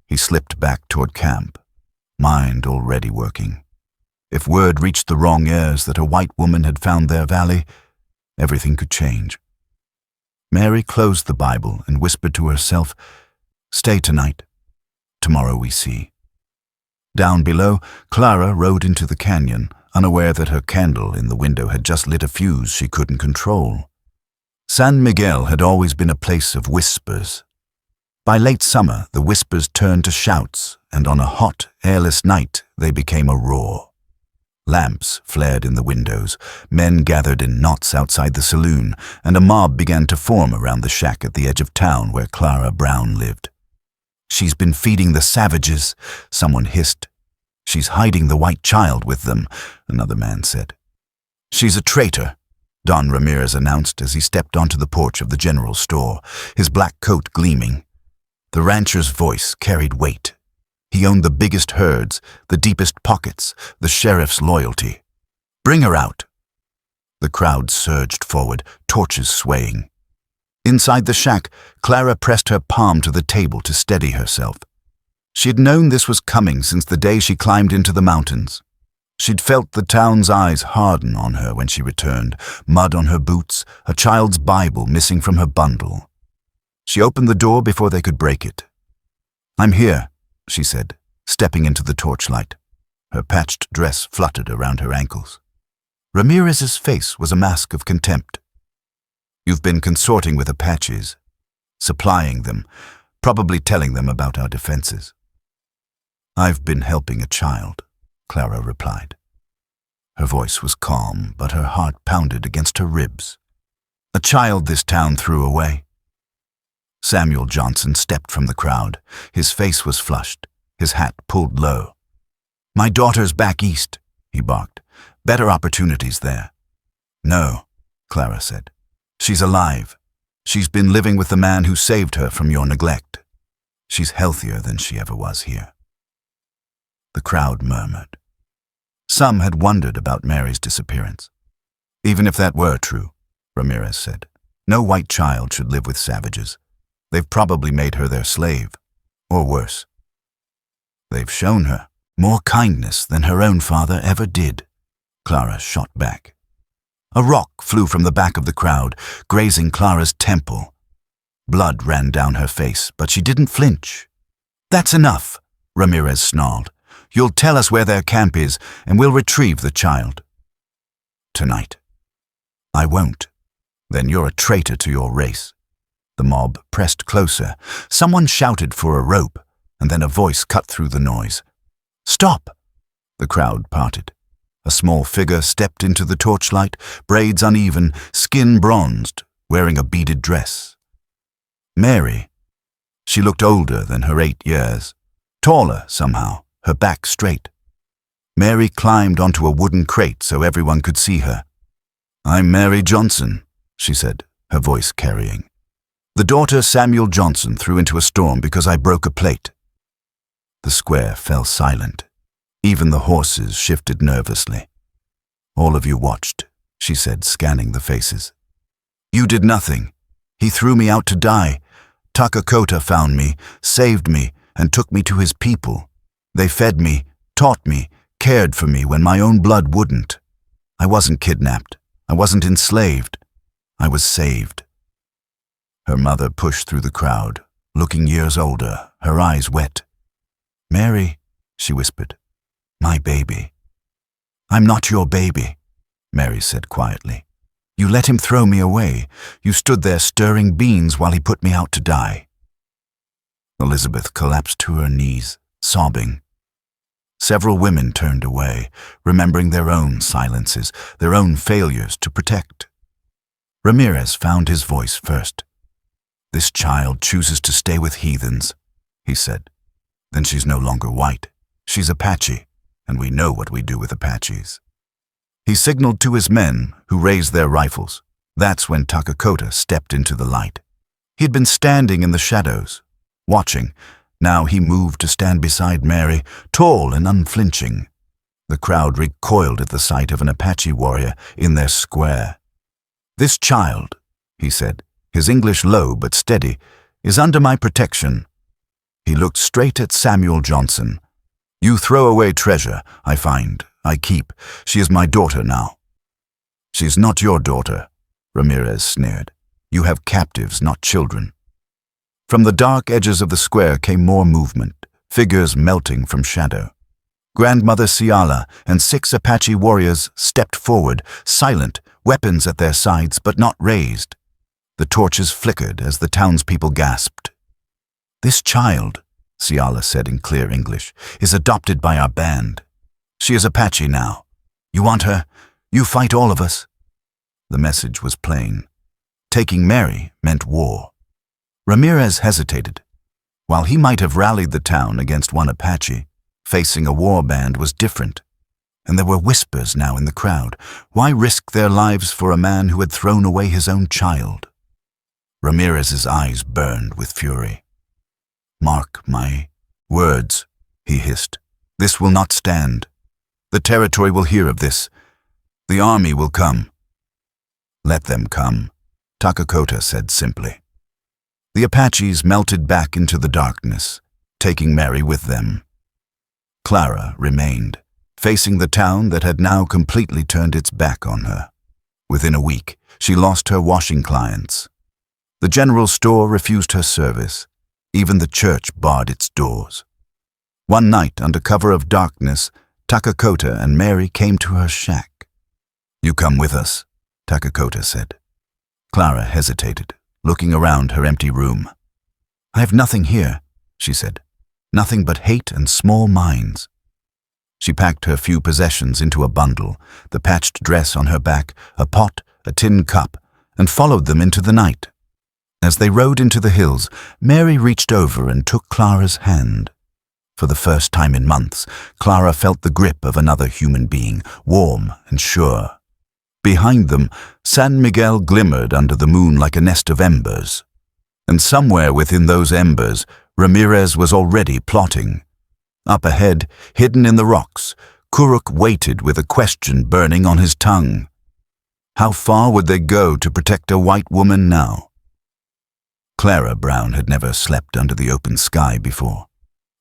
he slipped back toward camp, mind already working. If word reached the wrong ears that a white woman had found their valley, everything could change. Mary closed the Bible and whispered to herself, "Stay tonight. Tomorrow we see." Down below, Clara rode into the canyon, unaware that her candle in the window had just lit a fuse she couldn't control. San Miguel had always been a place of whispers. By late summer, the whispers turned to shouts, and on a hot, airless night, they became a roar. Lamps flared in the windows, men gathered in knots outside the saloon, and a mob began to form around the shack at the edge of town where Clara Brown lived. "She's been feeding the savages," someone hissed. "She's hiding the white child with them," another man said. "She's a traitor," Don Ramirez announced as he stepped onto the porch of the general store, his black coat gleaming. The rancher's voice carried weight. He owned the biggest herds, the deepest pockets, the sheriff's loyalty. "Bring her out." The crowd surged forward, torches swaying. Inside the shack, Clara pressed her palm to the table to steady herself. She'd known this was coming since the day she climbed into the mountains. She'd felt the town's eyes harden on her when she returned, mud on her boots, a child's Bible missing from her bundle. She opened the door before they could break it. "I'm here," she said, stepping into the torchlight. Her patched dress fluttered around her ankles. Ramirez's face was a mask of contempt. "You've been consorting with Apaches, supplying them, probably telling them about our defenses." "I've been helping a child," Clara replied. Her voice was calm, but her heart pounded against her ribs. "A child this town threw away." Samuel Johnson stepped from the crowd. His face was flushed, his hat pulled low. "My daughter's back east," he barked. "Better opportunities there." "No," Clara said. "She's alive. She's been living with the man who saved her from your neglect. She's healthier than she ever was here." The crowd murmured. Some had wondered about Mary's disappearance. "Even if that were true," Ramirez said, "no white child should live with savages. They've probably made her their slave, or worse. They've shown her more kindness than her own father ever did," Clara shot back. A rock flew from the back of the crowd, grazing Clara's temple. Blood ran down her face, but she didn't flinch. "That's enough," Ramirez snarled. "You'll tell us where their camp is, and we'll retrieve the child." "Tonight." "I won't. Then you're a traitor to your race." The mob pressed closer. Someone shouted for a rope, and then a voice cut through the noise. "Stop!" The crowd parted. A small figure stepped into the torchlight, braids uneven, skin bronzed, wearing a beaded dress. Mary. She looked older than her 8 years, taller somehow, her back straight. Mary climbed onto a wooden crate so everyone could see her. "I'm Mary Johnson," she said, her voice carrying. "The daughter Samuel Johnson threw into a storm because I broke a plate." The square fell silent. Even the horses shifted nervously. "All of you watched," she said, scanning the faces. "You did nothing. He threw me out to die. Takakota found me, saved me, and took me to his people. They fed me, taught me, cared for me when my own blood wouldn't. I wasn't kidnapped. I wasn't enslaved. I was saved." Her mother pushed through the crowd, looking years older, her eyes wet. "Mary," she whispered, "my baby." "I'm not your baby," Mary said quietly. "You let him throw me away. You stood there stirring beans while he put me out to die." Elizabeth collapsed to her knees, sobbing. Several women turned away, remembering their own silences, their own failures to protect. Ramirez found his voice first. "This child chooses to stay with heathens," he said. "Then she's no longer white. She's Apache, and we know what we do with Apaches." He signaled to his men, who raised their rifles. That's when Takakota stepped into the light. He had been standing in the shadows, watching. Now he moved to stand beside Mary, tall and unflinching. The crowd recoiled at the sight of an Apache warrior in their square. "This child," he said, his English low but steady, "is under my protection." He looked straight at Samuel Johnson. "You throw away treasure, I find, I keep. She is my daughter now." "She's not your daughter," Ramirez sneered. "You have captives, not children." From the dark edges of the square came more movement, figures melting from shadow. Grandmother Ciala and 6 Apache warriors stepped forward, silent, weapons at their sides but not raised. The torches flickered as the townspeople gasped. "This child," Ciala said in clear English, "is adopted by our band. She is Apache now. You want her? You fight all of us." The message was plain. Taking Mary meant war. Ramirez hesitated. While he might have rallied the town against one Apache, facing a war band was different. And there were whispers now in the crowd. Why risk their lives for a man who had thrown away his own child? Ramirez's eyes burned with fury. "Mark my words," he hissed. "This will not stand. The territory will hear of this. The army will come." "Let them come," Takakota said simply. The Apaches melted back into the darkness, taking Mary with them. Clara remained, facing the town that had now completely turned its back on her. Within a week, she lost her washing clients. The general store refused her service. Even the church barred its doors. One night, under cover of darkness, Takakota and Mary came to her shack. "You come with us," Takakota said. Clara hesitated, looking around her empty room. "I have nothing here," she said. "Nothing but hate and small minds." She packed her few possessions into a bundle, the patched dress on her back, a pot, a tin cup, and followed them into the night. As they rode into the hills, Mary reached over and took Clara's hand. For the first time in months, Clara felt the grip of another human being, warm and sure. Behind them, San Miguel glimmered under the moon like a nest of embers. And somewhere within those embers, Ramirez was already plotting. Up ahead, hidden in the rocks, Kuruk waited with a question burning on his tongue. How far would they go to protect a white woman now? Clara Brown had never slept under the open sky before.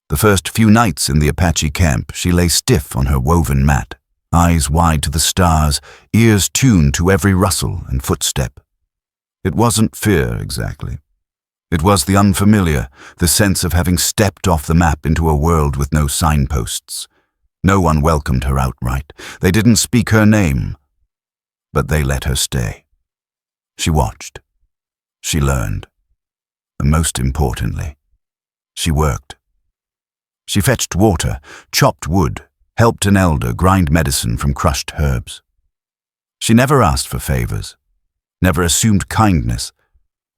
The first few nights in the Apache camp, she lay stiff on her woven mat, eyes wide to the stars, ears tuned to every rustle and footstep. It wasn't fear, exactly. It was the unfamiliar, the sense of having stepped off the map into a world with no signposts. No one welcomed her outright. They didn't speak her name. But they let her stay. She watched. She learned. And most importantly, she worked. She fetched water, chopped wood, helped an elder grind medicine from crushed herbs. She never asked for favors, never assumed kindness,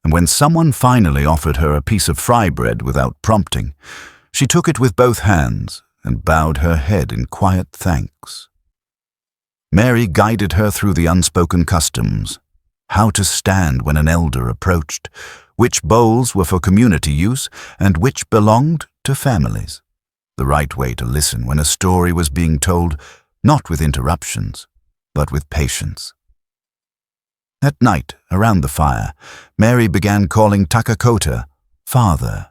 and when someone finally offered her a piece of fry bread without prompting, she took it with both hands and bowed her head in quiet thanks. Mary guided her through the unspoken customs, how to stand when an elder approached, which bowls were for community use and which belonged to families, the right way to listen when a story was being told, not with interruptions, but with patience. At night, around the fire, Mary began calling Takakota Father.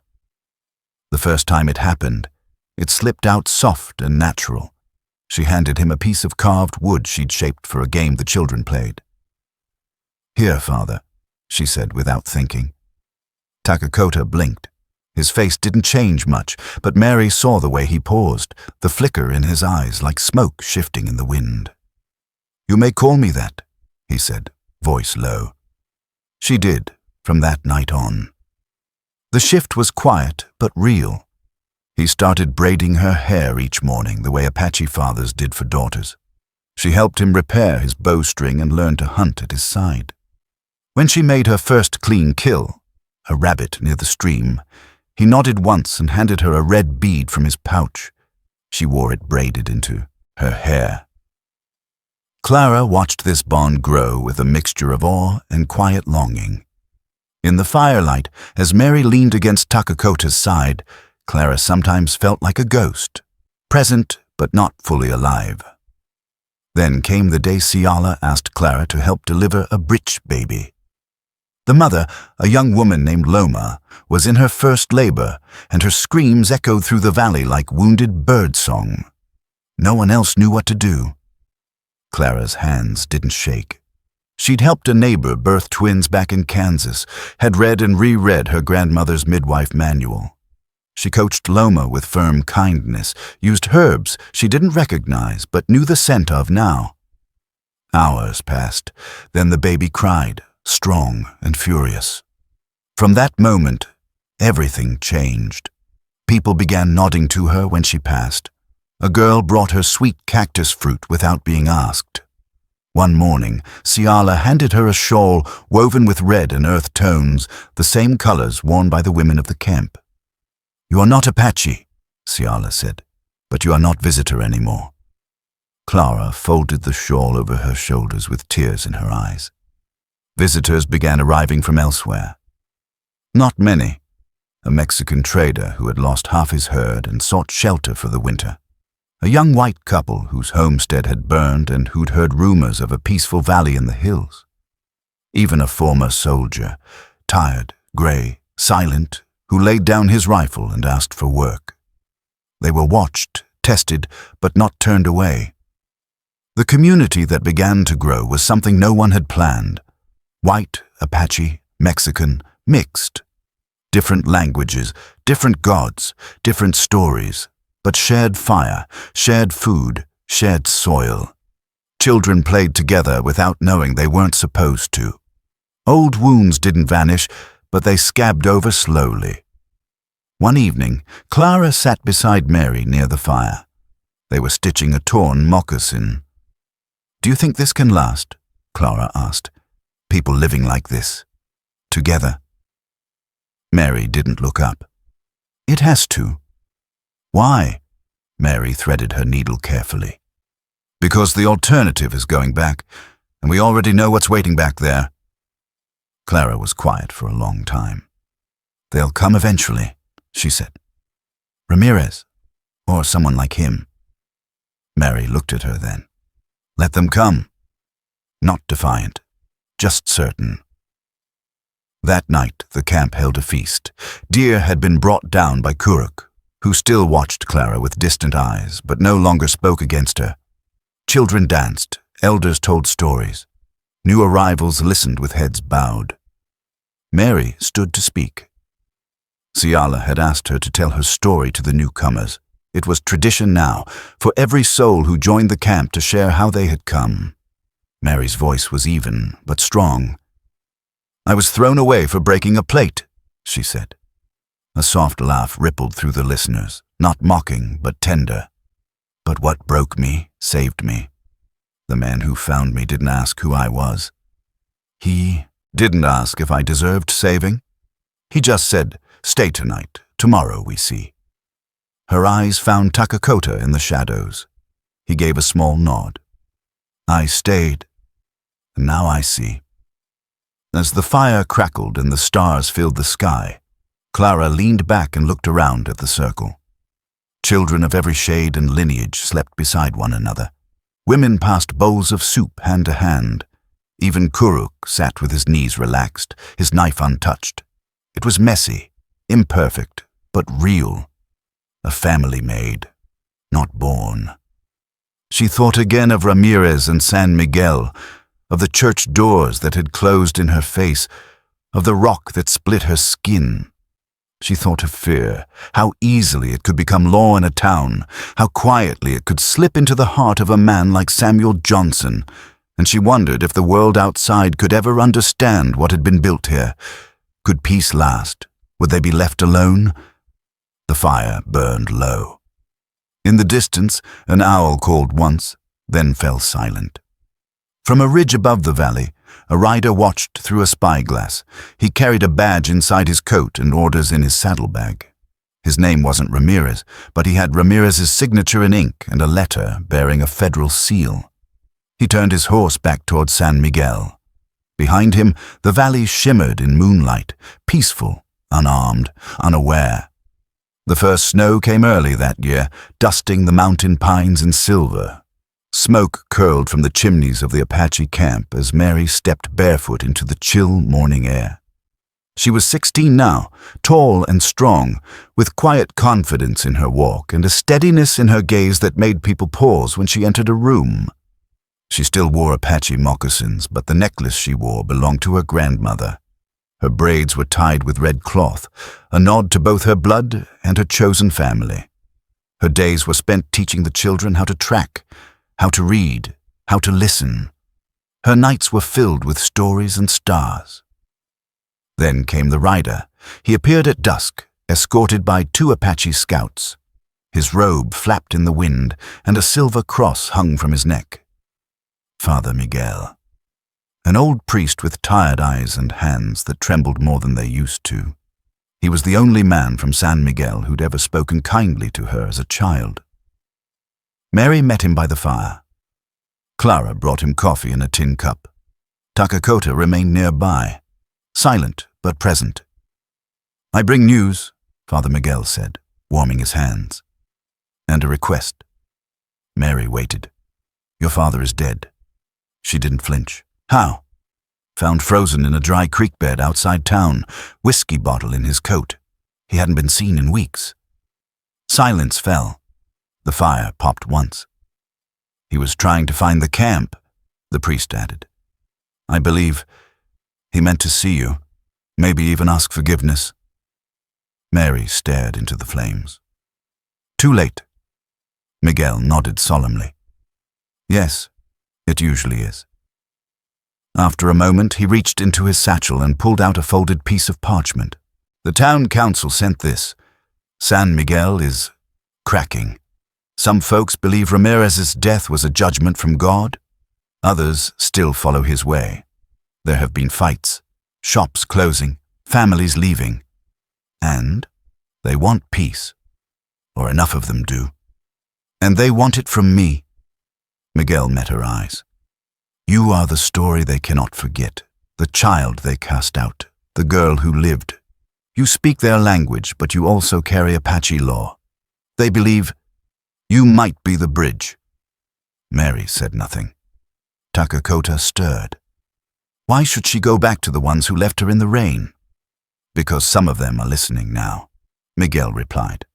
The first time it happened, it slipped out soft and natural. She handed him a piece of carved wood she'd shaped for a game the children played. "Here, Father," she said without thinking. Takakota blinked. His face didn't change much, but Mary saw the way he paused, the flicker in his eyes like smoke shifting in the wind. "You may call me that," he said, voice low. She did, from that night on. The shift was quiet but real. He started braiding her hair each morning the way Apache fathers did for daughters. She helped him repair his bowstring and learn to hunt at his side. When she made her first clean kill, a rabbit near the stream, he nodded once and handed her a red bead from his pouch. She wore it braided into her hair. Clara watched this bond grow with a mixture of awe and quiet longing. In the firelight, as Mary leaned against Takakota's side, Clara sometimes felt like a ghost, present but not fully alive. Then came the day Ciala asked Clara to help deliver a britch baby. The mother, a young woman named Loma, was in her first labor, and her screams echoed through the valley like wounded bird song. No one else knew what to do. Clara's hands didn't shake. She'd helped a neighbor birth twins back in Kansas, had read and reread her grandmother's midwife manual. She coached Loma with firm kindness, used herbs she didn't recognize but knew the scent of now. Hours passed, then the baby cried, strong and furious. From that moment, everything changed. People began nodding to her when she passed. A girl brought her sweet cactus fruit without being asked. One morning, Ciala handed her a shawl woven with red and earth tones, the same colors worn by the women of the camp. "You are not Apache," Ciala said, "but you are not visitor anymore." Clara folded the shawl over her shoulders with tears in her eyes. Visitors began arriving from elsewhere. Not many. A Mexican trader who had lost half his herd and sought shelter for the winter. A young white couple whose homestead had burned and who'd heard rumors of a peaceful valley in the hills. Even a former soldier, tired, gray, silent, who laid down his rifle and asked for work. They were watched, tested, but not turned away. The community that began to grow was something no one had planned. White, Apache, Mexican, mixed. Different languages, different gods, different stories, but shared fire, shared food, shared soil. Children played together without knowing they weren't supposed to. Old wounds didn't vanish, but they scabbed over slowly. One evening, Clara sat beside Mary near the fire. They were stitching a torn moccasin. "Do you think this can last?" Clara asked. "People living like this, together?" Mary didn't look up. "It has to." "Why?" Mary threaded her needle carefully. "Because the alternative is going back, and we already know what's waiting back there." Clara was quiet for a long time. "They'll come eventually," she said. "Ramirez, or someone like him." Mary looked at her then. "Let them come." Not defiant, just certain. That night, the camp held a feast. Deer had been brought down by Kuruk, who still watched Clara with distant eyes, but no longer spoke against her. Children danced, elders told stories. New arrivals listened with heads bowed. Mary stood to speak. Ciala had asked her to tell her story to the newcomers. It was tradition now, for every soul who joined the camp to share how they had come. Mary's voice was even, but strong. "I was thrown away for breaking a plate," she said. A soft laugh rippled through the listeners, not mocking, but tender. "But what broke me, saved me. The man who found me didn't ask who I was. He didn't ask if I deserved saving. He just said, 'Stay tonight, tomorrow we see.' Her eyes found Takakota in the shadows. He gave a small nod. I stayed, and now I see." As the fire crackled and the stars filled the sky, Clara leaned back and looked around at the circle. Children of every shade and lineage slept beside one another. Women passed bowls of soup hand to hand. Even Kuruk sat with his knees relaxed, his knife untouched. It was messy, imperfect, but real. A family made, not born. She thought again of Ramirez and San Miguel, of the church doors that had closed in her face, of the rock that split her skin. She thought of fear, how easily it could become law in a town, how quietly it could slip into the heart of a man like Samuel Johnson, and she wondered if the world outside could ever understand what had been built here. Could peace last? Would they be left alone? The fire burned low. In the distance, an owl called once, then fell silent. From a ridge above the valley, a rider watched through a spyglass. He carried a badge inside his coat and orders in his saddlebag. His name wasn't Ramirez, but he had Ramirez's signature in ink and a letter bearing a federal seal. He turned his horse back toward San Miguel. Behind him, the valley shimmered in moonlight, peaceful, unarmed, unaware. The first snow came early that year, dusting the mountain pines in silver. Smoke curled from the chimneys of the Apache camp as Mary stepped barefoot into the chill morning air. She was 16 now, tall and strong, with quiet confidence in her walk and a steadiness in her gaze that made people pause when she entered a room. She still wore Apache moccasins, but the necklace she wore belonged to her grandmother. Her braids were tied with red cloth, a nod to both her blood and her chosen family. Her days were spent teaching the children how to track, how to read, how to listen. Her nights were filled with stories and stars. Then came the rider. He appeared at dusk, escorted by 2 Apache scouts. His robe flapped in the wind, and a silver cross hung from his neck. Father Miguel. An old priest with tired eyes and hands that trembled more than they used to. He was the only man from San Miguel who'd ever spoken kindly to her as a child. Mary met him by the fire. Clara brought him coffee in a tin cup. Takakota remained nearby, silent but present. "I bring news," Father Miguel said, warming his hands. "And a request." Mary waited. "Your father is dead." She didn't flinch. "How?" "Found frozen in a dry creek bed outside town, whiskey bottle in his coat. He hadn't been seen in weeks." Silence fell. The fire popped once. "He was trying to find the camp," the priest added. "I believe he meant to see you, maybe even ask forgiveness." Mary stared into the flames. "Too late." Miguel nodded solemnly. "Yes, it usually is." After a moment, he reached into his satchel and pulled out a folded piece of parchment. "The town council sent this. San Miguel is cracking. Some folks believe Ramirez's death was a judgment from God. Others still follow his way. There have been fights, shops closing, families leaving. And they want peace, or enough of them do. And they want it from me." Miguel met her eyes. "You are the story they cannot forget, the child they cast out, the girl who lived. You speak their language, but you also carry Apache law. They believe you might be the bridge." Mary said nothing. Takakota stirred. "Why should she go back to the ones who left her in the rain?" "Because some of them are listening now," Miguel replied.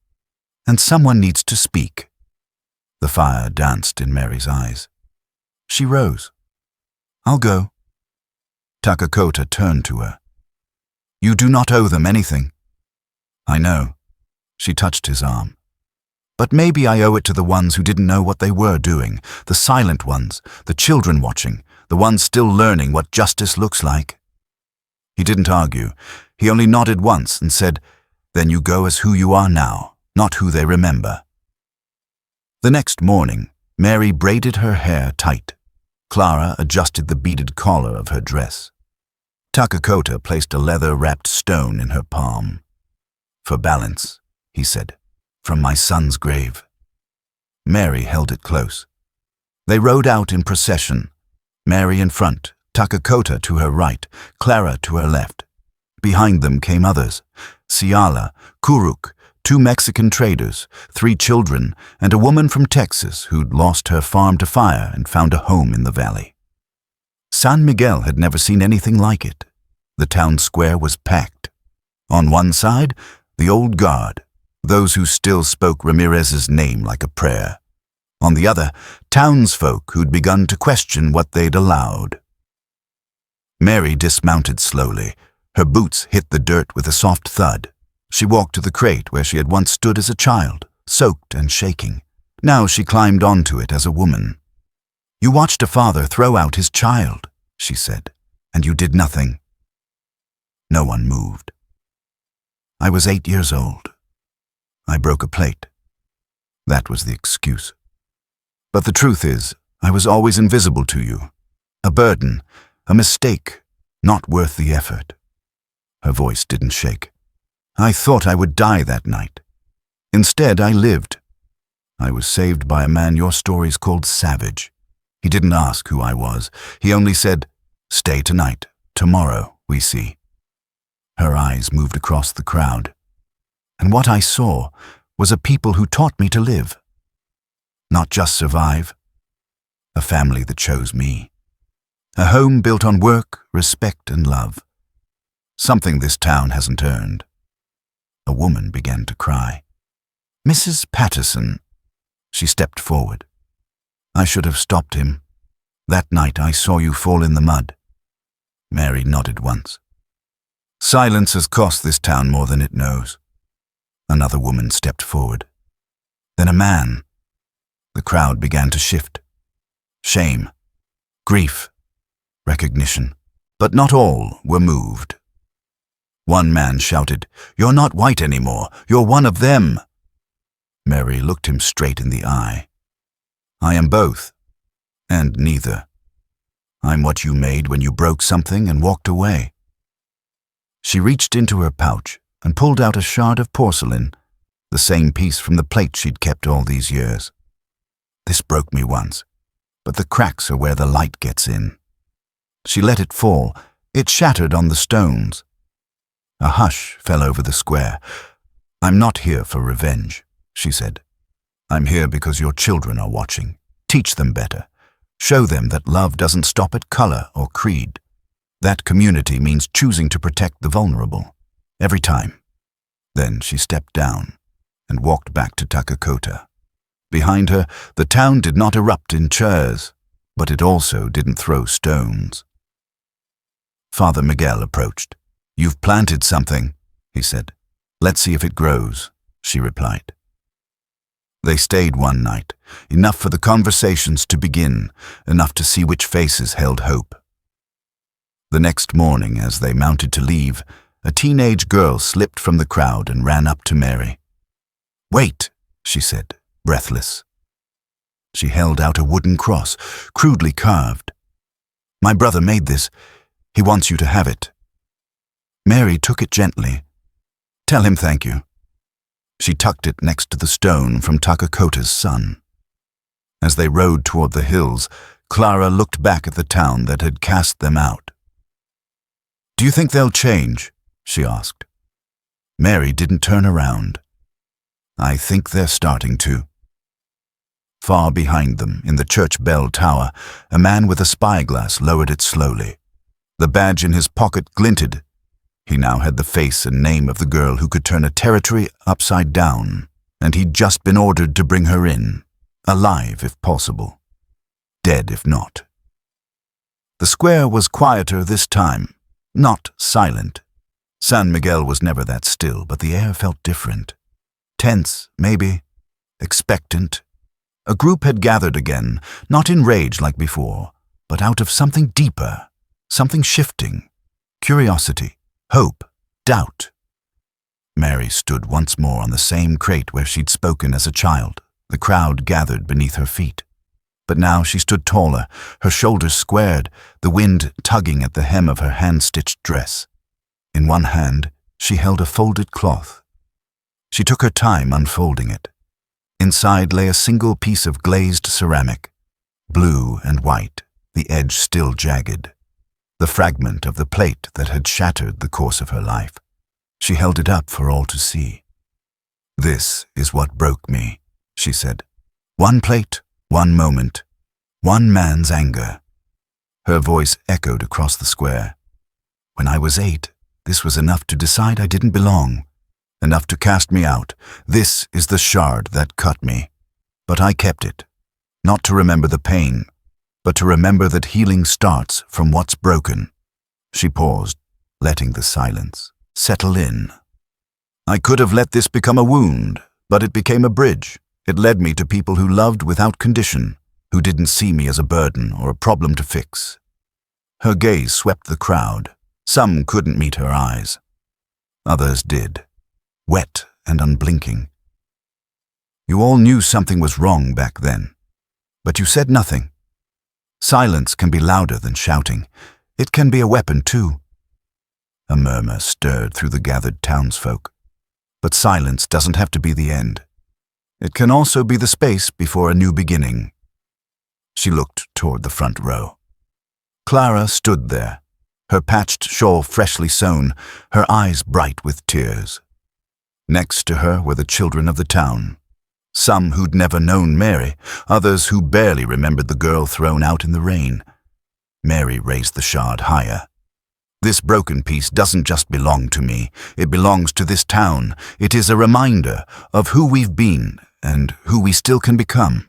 "And someone needs to speak." The fire danced in Mary's eyes. She rose. "I'll go." Takakota turned to her. "You do not owe them anything." "I know." She touched his arm. "But maybe I owe it to the ones who didn't know what they were doing, the silent ones, the children watching, the ones still learning what justice looks like." He didn't argue. He only nodded once and said, "Then you go as who you are now, not who they remember." The next morning, Mary braided her hair tight. Clara adjusted the beaded collar of her dress. Takakota placed a leather-wrapped stone in her palm. "For balance," he said, "from my son's grave." Mary held it close. They rode out in procession, Mary in front, Takakota to her right, Clara to her left. Behind them came others, Ciala, Kuruk, 2 Mexican traders, 3 children, and a woman from Texas who'd lost her farm to fire and found a home in the valley. San Miguel had never seen anything like it. The town square was packed. On one side, the old guard, those who still spoke Ramirez's name like a prayer. On the other, townsfolk who'd begun to question what they'd allowed. Mary dismounted slowly. Her boots hit the dirt with a soft thud. She walked to the crate where she had once stood as a child, soaked and shaking. Now she climbed onto it as a woman. "You watched a father throw out his child," she said, "and you did nothing." No one moved. "I was 8 years old. I broke a plate." That was the excuse. "But the truth is, I was always invisible to you. A burden, a mistake, not worth the effort." Her voice didn't shake. "I thought I would die that night. Instead, I lived. I was saved by a man your stories called Savage. He didn't ask who I was. He only said, 'Stay tonight. Tomorrow, we see.'" Her eyes moved across the crowd. "And what I saw was a people who taught me to live. Not just survive. A family that chose me. A home built on work, respect, and love. Something this town hasn't earned." A woman began to cry. "Mrs. Patterson." She stepped forward. "I should have stopped him. That night I saw you fall in the mud." Mary nodded once. "Silence has cost this town more than it knows." Another woman stepped forward. Then a man. The crowd began to shift. Shame, grief, recognition, but not all were moved. One man shouted, "You're not white anymore, you're one of them." Mary looked him straight in the eye. "I am both, and neither. I'm what you made when you broke something and walked away." She reached into her pouch and pulled out a shard of porcelain, the same piece from the plate she'd kept all these years. "This broke me once, but the cracks are where the light gets in." She let it fall. It shattered on the stones. A hush fell over the square. "I'm not here for revenge," she said. "I'm here because your children are watching. Teach them better. Show them that love doesn't stop at color or creed. That community means choosing to protect the vulnerable. Every time." Then she stepped down and walked back to Takakota. Behind her, the town did not erupt in cheers, but it also didn't throw stones. Father Miguel approached. "You've planted something," he said. "Let's see if it grows," she replied. They stayed one night, enough for the conversations to begin, enough to see which faces held hope. The next morning, as they mounted to leave, a teenage girl slipped from the crowd and ran up to Mary. "Wait," she said, breathless. She held out a wooden cross, crudely carved. "My brother made this. He wants you to have it." Mary took it gently. "Tell him thank you." She tucked it next to the stone from Takakota's son. As they rode toward the hills, Clara looked back at the town that had cast them out. "Do you think they'll change?" she asked. Mary didn't turn around. "I think they're starting to." Far behind them, in the church bell tower, a man with a spyglass lowered it slowly. The badge in his pocket glinted. He now had the face and name of the girl who could turn a territory upside down, and he'd just been ordered to bring her in, alive if possible, dead if not. The square was quieter this time, not silent. San Miguel was never that still, but the air felt different. Tense, maybe. Expectant. A group had gathered again, not in rage like before, but out of something deeper, something shifting. Curiosity, hope, doubt. Mary stood once more on the same crate where she'd spoken as a child, the crowd gathered beneath her feet. But now she stood taller, her shoulders squared, the wind tugging at the hem of her hand-stitched dress. In one hand, she held a folded cloth. She took her time unfolding it. Inside lay a single piece of glazed ceramic, blue and white, the edge still jagged, the fragment of the plate that had shattered the course of her life. She held it up for all to see. "This is what broke me," she said. "One plate, one moment, one man's anger." Her voice echoed across the square. "When I was 8, this was enough to decide I didn't belong, enough to cast me out. This is the shard that cut me. But I kept it, not to remember the pain, but to remember that healing starts from what's broken." She paused, letting the silence settle in. "I could have let this become a wound, but it became a bridge. It led me to people who loved without condition, who didn't see me as a burden or a problem to fix." Her gaze swept the crowd. Some couldn't meet her eyes. Others did, wet and unblinking. "You all knew something was wrong back then, but you said nothing. Silence can be louder than shouting. It can be a weapon too." A murmur stirred through the gathered townsfolk. But silence doesn't have to be the end. It can also be the space before a new beginning. She looked toward the front row. Clara stood there, her patched shawl freshly sewn, her eyes bright with tears. Next to her were the children of the town, some who'd never known Mary, others who barely remembered the girl thrown out in the rain. Mary raised the shard higher. "This broken piece doesn't just belong to me. It belongs to this town. It is a reminder of who we've been and who we still can become."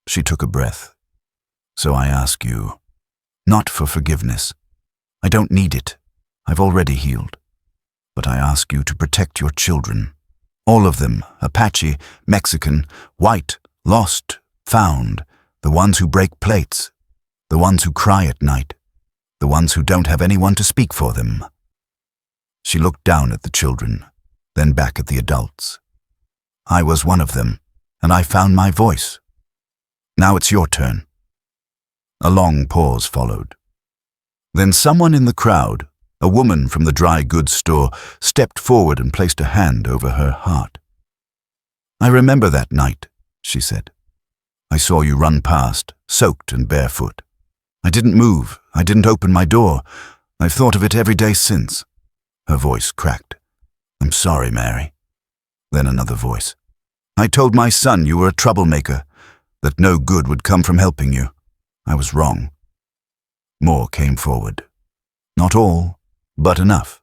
She took a breath. "So I ask you, not for forgiveness. I don't need it. I've already healed. But I ask you to protect your children. All of them, Apache, Mexican, white, lost, found, the ones who break plates, the ones who cry at night, the ones who don't have anyone to speak for them. She looked down at the children, then back at the adults. I was one of them, and I found my voice. Now it's your turn. A long pause followed. Then someone in the crowd, a woman from the dry goods store, stepped forward and placed a hand over her heart. I remember that night, she said. I saw you run past, soaked and barefoot. I didn't move. I didn't open my door. I've thought of it every day since. Her voice cracked. I'm sorry, Mary. Then another voice. I told my son you were a troublemaker, that no good would come from helping you. I was wrong. More came forward. Not all, but enough.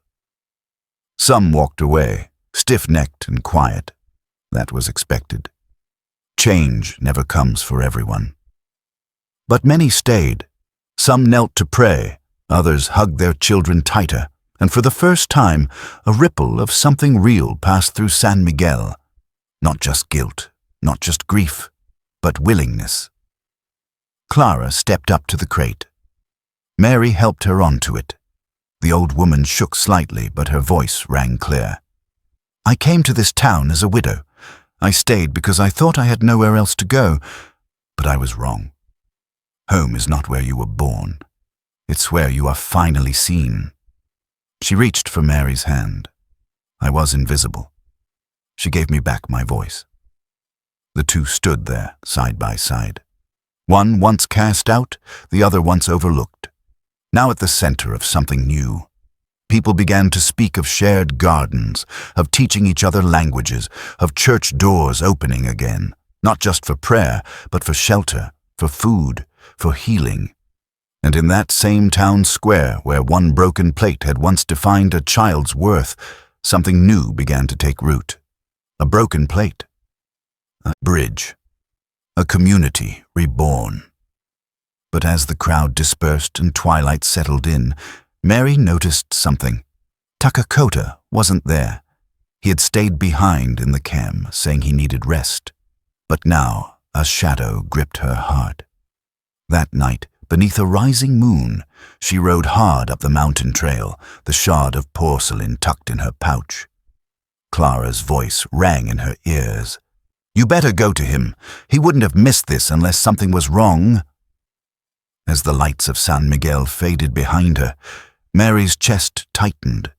Some walked away, stiff-necked and quiet. That was expected. Change never comes for everyone. But many stayed. Some knelt to pray, others hugged their children tighter, and for the first time, a ripple of something real passed through San Miguel. Not just guilt, not just grief, but willingness. Clara stepped up to the crate. Mary helped her onto it. The old woman shook slightly, but her voice rang clear. I came to this town as a widow. I stayed because I thought I had nowhere else to go, but I was wrong. Home is not where you were born. It's where you are finally seen. She reached for Mary's hand. I was invisible. She gave me back my voice. The two stood there, side by side. One once cast out, the other once overlooked. Now at the center of something new. People began to speak of shared gardens, of teaching each other languages, of church doors opening again, not just for prayer, but for shelter, for food, for healing. And in that same town square where one broken plate had once defined a child's worth, something new began to take root. A broken plate. A bridge. A community reborn. But as the crowd dispersed and twilight settled in, Mary noticed something. Takakota wasn't there. He had stayed behind in the camp, saying he needed rest. But now a shadow gripped her heart. That night, beneath a rising moon, she rode hard up the mountain trail, the shard of porcelain tucked in her pouch. Clara's voice rang in her ears. You better go to him. He wouldn't have missed this unless something was wrong. As the lights of San Miguel faded behind her, Mary's chest tightened.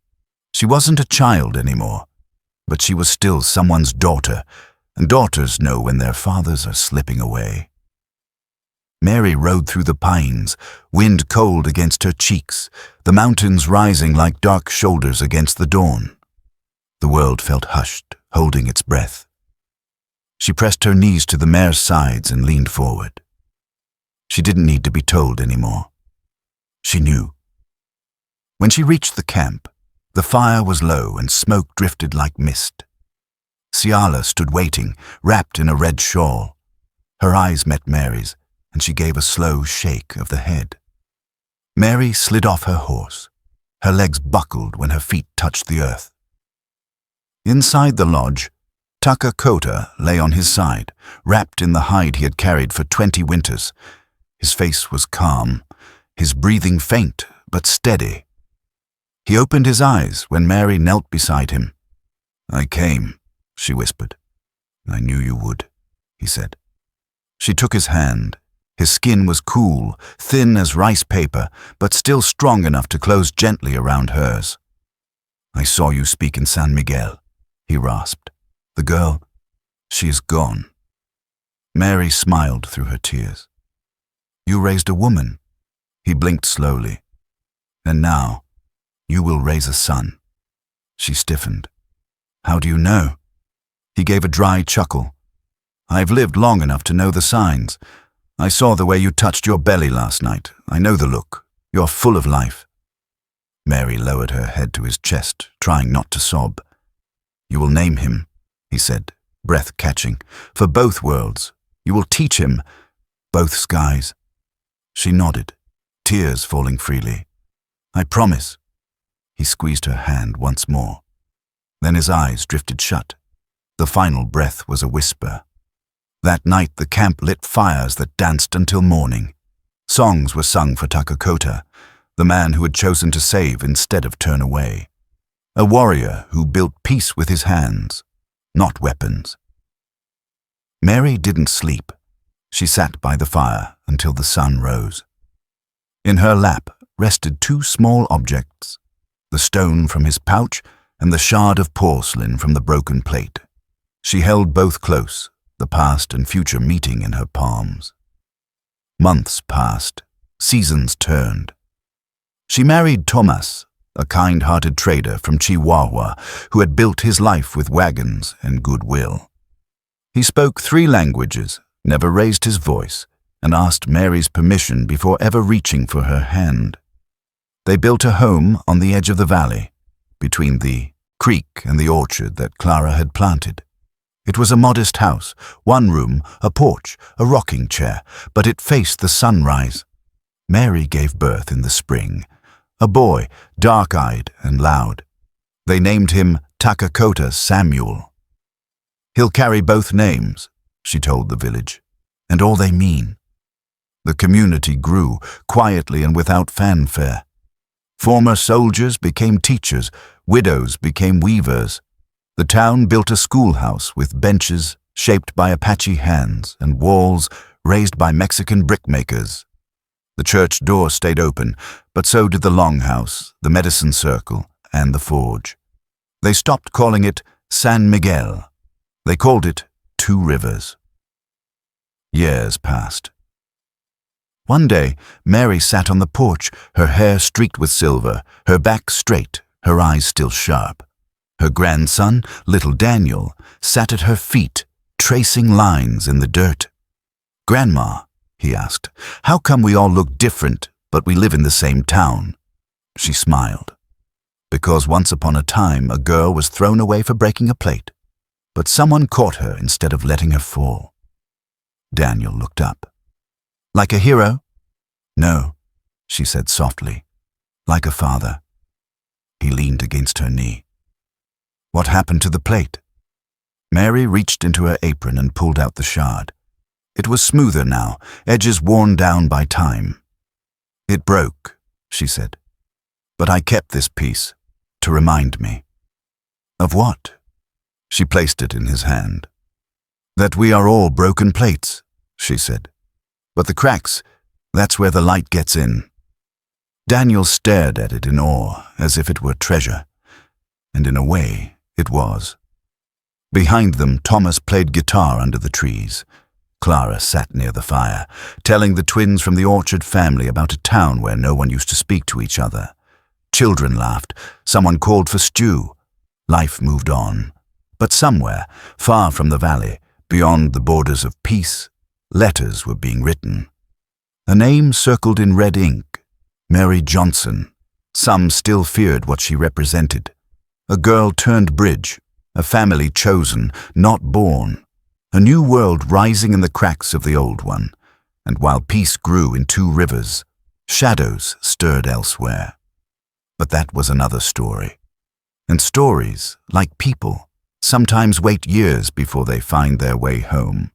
She wasn't a child anymore, but she was still someone's daughter, and daughters know when their fathers are slipping away. Mary rode through the pines, wind cold against her cheeks, the mountains rising like dark shoulders against the dawn. The world felt hushed, holding its breath. She pressed her knees to the mare's sides and leaned forward. She didn't need to be told anymore. She knew. When she reached the camp, the fire was low and smoke drifted like mist. Ciala stood waiting, wrapped in a red shawl. Her eyes met Mary's, and she gave a slow shake of the head. Mary slid off her horse. Her legs buckled when her feet touched the earth. Inside the lodge, Takakota lay on his side, wrapped in the hide he had carried for 20 winters. His face was calm, his breathing faint but steady. He opened his eyes when Mary knelt beside him. I came, she whispered. I knew you would, he said. She took his hand. His skin was cool, thin as rice paper, but still strong enough to close gently around hers. I saw you speak in San Miguel, he rasped. The girl, she is gone. Mary smiled through her tears. You raised a woman. He blinked slowly. And now, you will raise a son. She stiffened. How do you know? He gave a dry chuckle. I've lived long enough to know the signs. I saw the way you touched your belly last night. I know the look. You're full of life. Mary lowered her head to his chest, trying not to sob. You will name him, he said, breath catching. For both worlds. You will teach him. Both skies. She nodded, tears falling freely. I promise. He squeezed her hand once more. Then his eyes drifted shut. The final breath was a whisper. That night the camp lit fires that danced until morning. Songs were sung for Takakota. the man who had chosen to save instead of turn away, a warrior who built peace with his hands, not weapons. Mary didn't sleep. She sat by the fire until the sun rose. In her lap rested two small objects, the stone from his pouch and the shard of porcelain from the broken plate. She held both close, the past and future meeting in her palms. Months passed, seasons turned. She married Thomas, a kind-hearted trader from Chihuahua who had built his life with wagons and goodwill. He spoke 3 languages, never raised his voice, and asked Mary's permission before ever reaching for her hand. They built a home on the edge of the valley, between the creek and the orchard that Clara had planted. It was a modest house, 1 room, a porch, a rocking chair, but it faced the sunrise. Mary gave birth in the spring, a boy, dark-eyed and loud. They named him Takakota Samuel. "He'll carry both names," she told the village, "and all they mean." The community grew, quietly and without fanfare. Former soldiers became teachers, widows became weavers. The town built a schoolhouse with benches shaped by Apache hands and walls raised by Mexican brickmakers. The church door stayed open, but so did the longhouse, the medicine circle, and the forge. They stopped calling it San Miguel. They called it 2 Rivers. Years passed. One day, Mary sat on the porch, her hair streaked with silver, her back straight, her eyes still sharp. Her grandson, little Daniel, sat at her feet, tracing lines in the dirt. "Grandma," he asked, "how come we all look different, but we live in the same town?" She smiled. "Because once upon a time a girl was thrown away for breaking a plate, but someone caught her instead of letting her fall." Daniel looked up. "Like a hero?" "No," she said softly. "Like a father." He leaned against her knee. "What happened to the plate?" Mary reached into her apron and pulled out the shard. It was smoother now, edges worn down by time. "It broke," she said. "But I kept this piece to remind me." "Of what?" She placed it in his hand. "That we are all broken plates," she said. "But the cracks, that's where the light gets in." Daniel stared at it in awe, as if it were treasure. And in a way, it was. Behind them, Thomas played guitar under the trees. Clara sat near the fire, telling the twins from the Orchard family about a town where no one used to speak to each other. Children laughed. Someone called for stew. Life moved on. But somewhere, far from the valley, beyond the borders of peace, letters were being written. A name circled in red ink, Mary Johnson. Some still feared what she represented. A girl turned bridge, a family chosen, not born. A new world rising in the cracks of the old one. And while peace grew in 2 Rivers, shadows stirred elsewhere. But that was another story. And stories, like people, sometimes wait years before they find their way home.